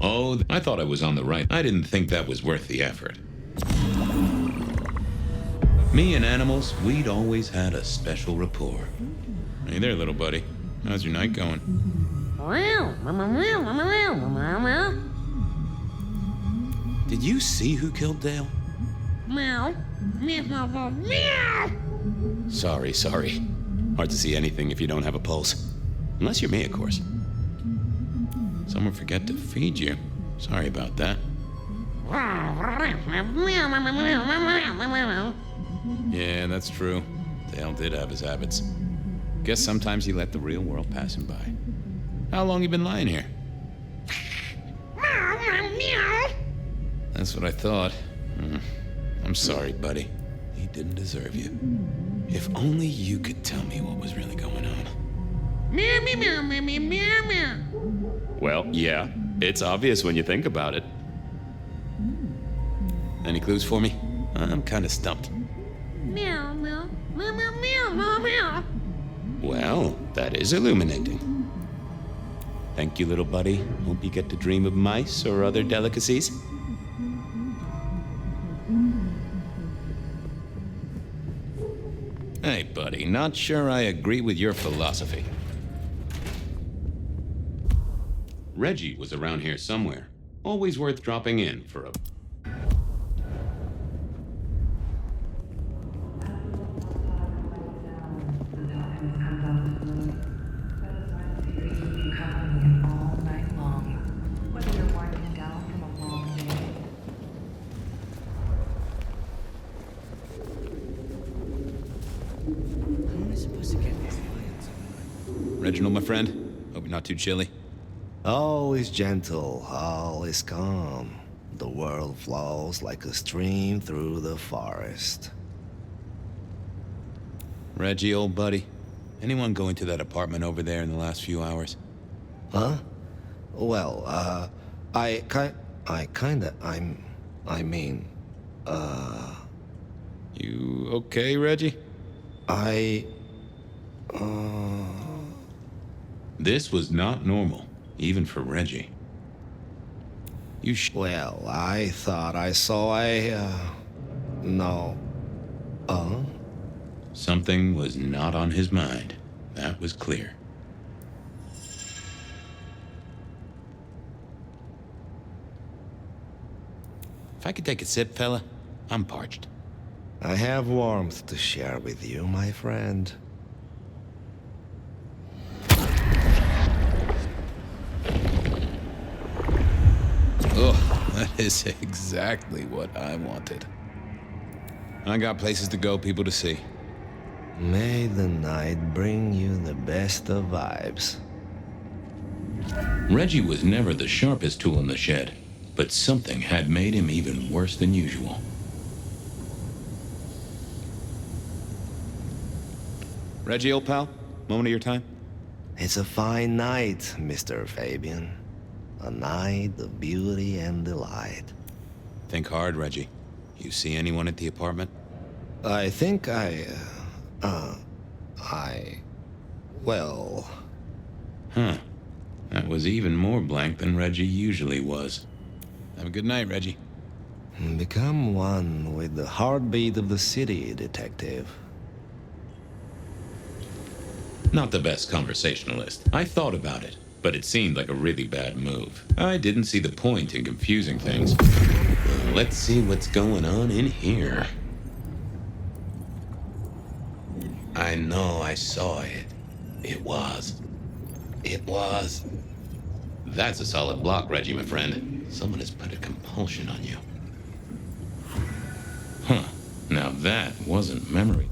Oh, I thought I was on the right. I didn't think that was worth the effort. Me and animals, we'd always had a special rapport. Hey there, little buddy. How's your night going? Did you see who killed Dale? Sorry. Hard to see anything if you don't have a pulse. Unless you're me, of course. Someone forget to feed you. Sorry about that. Yeah, that's true. Dale did have his habits. Guess sometimes he let the real world pass him by. How long you been lying here? That's what I thought. I'm sorry, buddy. He didn't deserve you. If only you could tell me what was really going on. Well, yeah. It's obvious when you think about it. Any clues for me? I'm kind of stumped. Well, that is illuminating. Thank you, little buddy. Hope you get to dream of mice or other delicacies. Hey, buddy, not sure I agree with your philosophy. Reggie was around here somewhere. Always worth dropping in for a... Reginald, my friend. Hope you're not too chilly. All is gentle, all is calm. The world flows like a stream through the forest. Reggie, old buddy, Anyone go into that apartment over there in the last few hours? Huh? Well, I mean, You okay, Reggie? This was not normal, even for Reggie. Well, I thought I saw no. Something was not on his mind. That was clear. If I could take a sip, fella, I'm parched. I have warmth to share with you, my friend. Oh, that is exactly what I wanted. I got places to go, people to see. May the night bring you the best of vibes. Reggie was never the sharpest tool in the shed, but something had made him even worse than usual. Reggie, old pal, moment of your time? It's a fine night, Mr. Fabian. A night of beauty and delight. Think hard, Reggie. You see anyone at the apartment? I think well... Huh. That was even more blank than Reggie usually was. Have a good night, Reggie. Become one with the heartbeat of the city, detective. Not the best conversationalist. I thought about it, but it seemed like a really bad move. I didn't see the point in confusing things. Let's see what's going on in here. I know I saw it. It was. That's a solid block, Reggie, my friend. Someone has put a compulsion on you. Huh. Now that wasn't memory.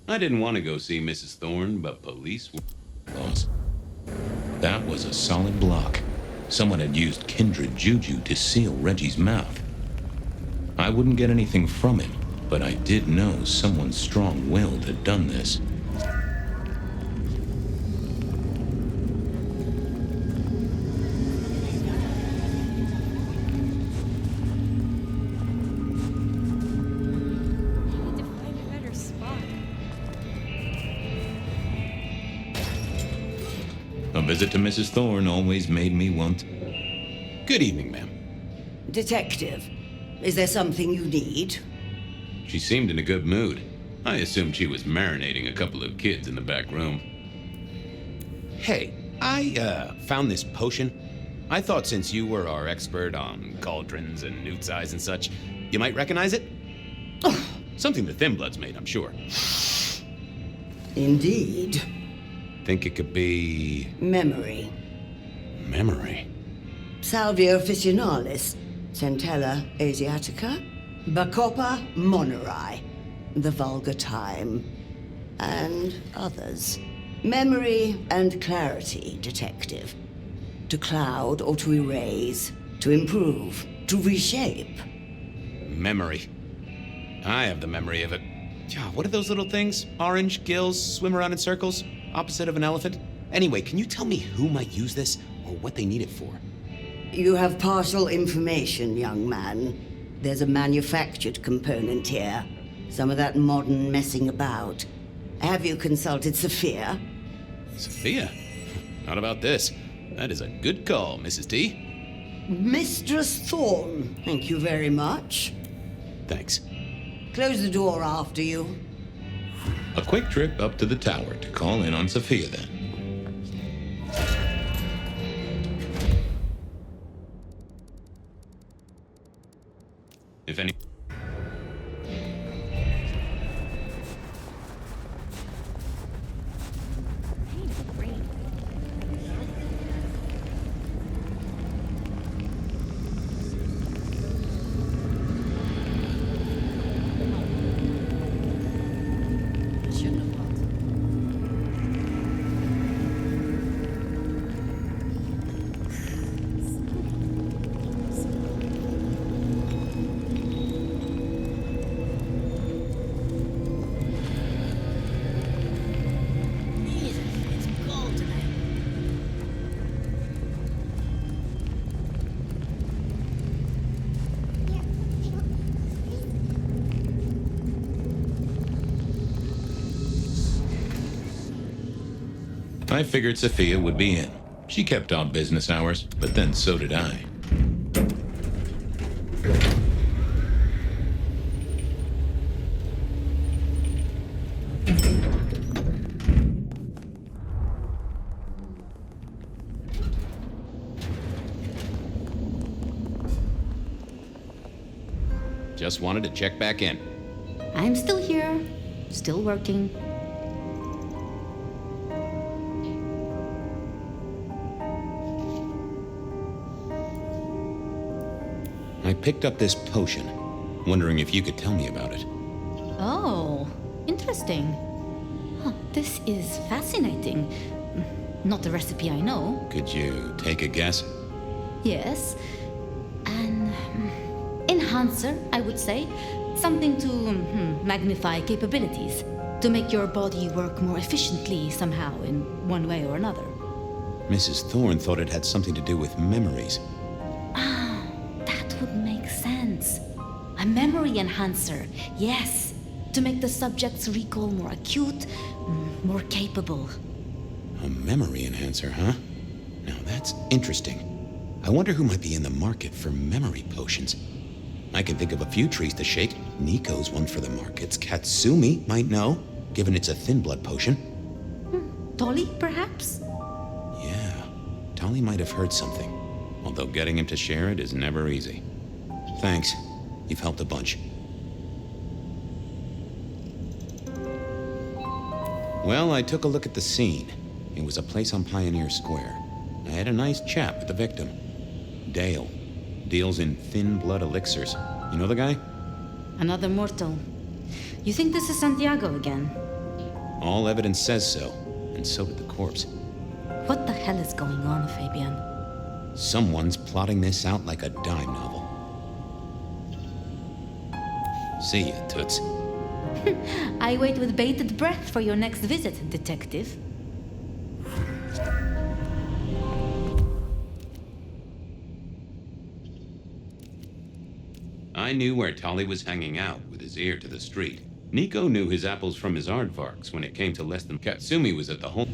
I didn't want to go see Mrs. Thorne, but police were lost. That was a solid block. Someone had used kindred juju to seal Reggie's mouth. I wouldn't get anything from him, but I did know someone strong-willed had done this. A visit to Mrs. Thorne always made me want... Good evening, ma'am. Detective, is there something you need? She seemed in a good mood. I assumed she was marinating a couple of kids in the back room. Hey, I found this potion. I thought since you were our expert on cauldrons and newt eyes and such, you might recognize it? Something the Thin Bloods made, I'm sure. Indeed. Think it could be... Memory. Memory? Salvia officinalis, Centella asiatica, Bacopa moneri, the vulgar time, and others. Memory and clarity, detective. To cloud or to erase, to improve, to reshape. Memory. I have the memory of it. What are those little things? Orange gills, swim around in circles, opposite of an elephant? Anyway, can you tell me who might use this, or what they need it for? You have partial information, young man. There's a manufactured component here. Some of that modern messing about. Have you consulted Sophia? Sophia? Not about this. That is a good call, Mrs. T. Mistress Thorne, thank you very much. Thanks. Close the door after you. A quick trip up to the tower to call in on Sophia, then. If any... I figured Sophia would be in. She kept odd business hours, but then so did I. Just wanted to check back in. I'm still here, still working. I picked up this potion, wondering if you could tell me about it. Oh, interesting. Huh, this is fascinating. Not a recipe I know. Could you take a guess? Yes. An enhancer, I would say. Something to magnify capabilities. To make your body work more efficiently somehow, in one way or another. Mrs. Thorne thought it had something to do with memories. Ah, that would make sense. A memory enhancer, yes. To make the subject's recall more acute, more capable. A memory enhancer, huh? Now that's interesting. I wonder who might be in the market for memory potions. I can think of a few trees to shake. Nico's one for the markets. Katsumi might know, given it's a thin blood potion. Tolly, perhaps? Yeah, Tolly might have heard something. Although getting him to share it is never easy. Thanks. You've helped a bunch. Well, I took a look at the scene. It was a place on Pioneer Square. I had a nice chat with the victim. Dale. Deals in thin blood elixirs. You know the guy? Another mortal. You think this is Santiago again? All evidence says so, and so did the corpse. What the hell is going on, Fabian? Someone's plotting this out like a dime novel. See ya, Toots. I wait with bated breath for your next visit, detective. I knew where Tolly was hanging out with his ear to the street. Nico knew his apples from his aardvarks when it came to less than Katsumi was at the home.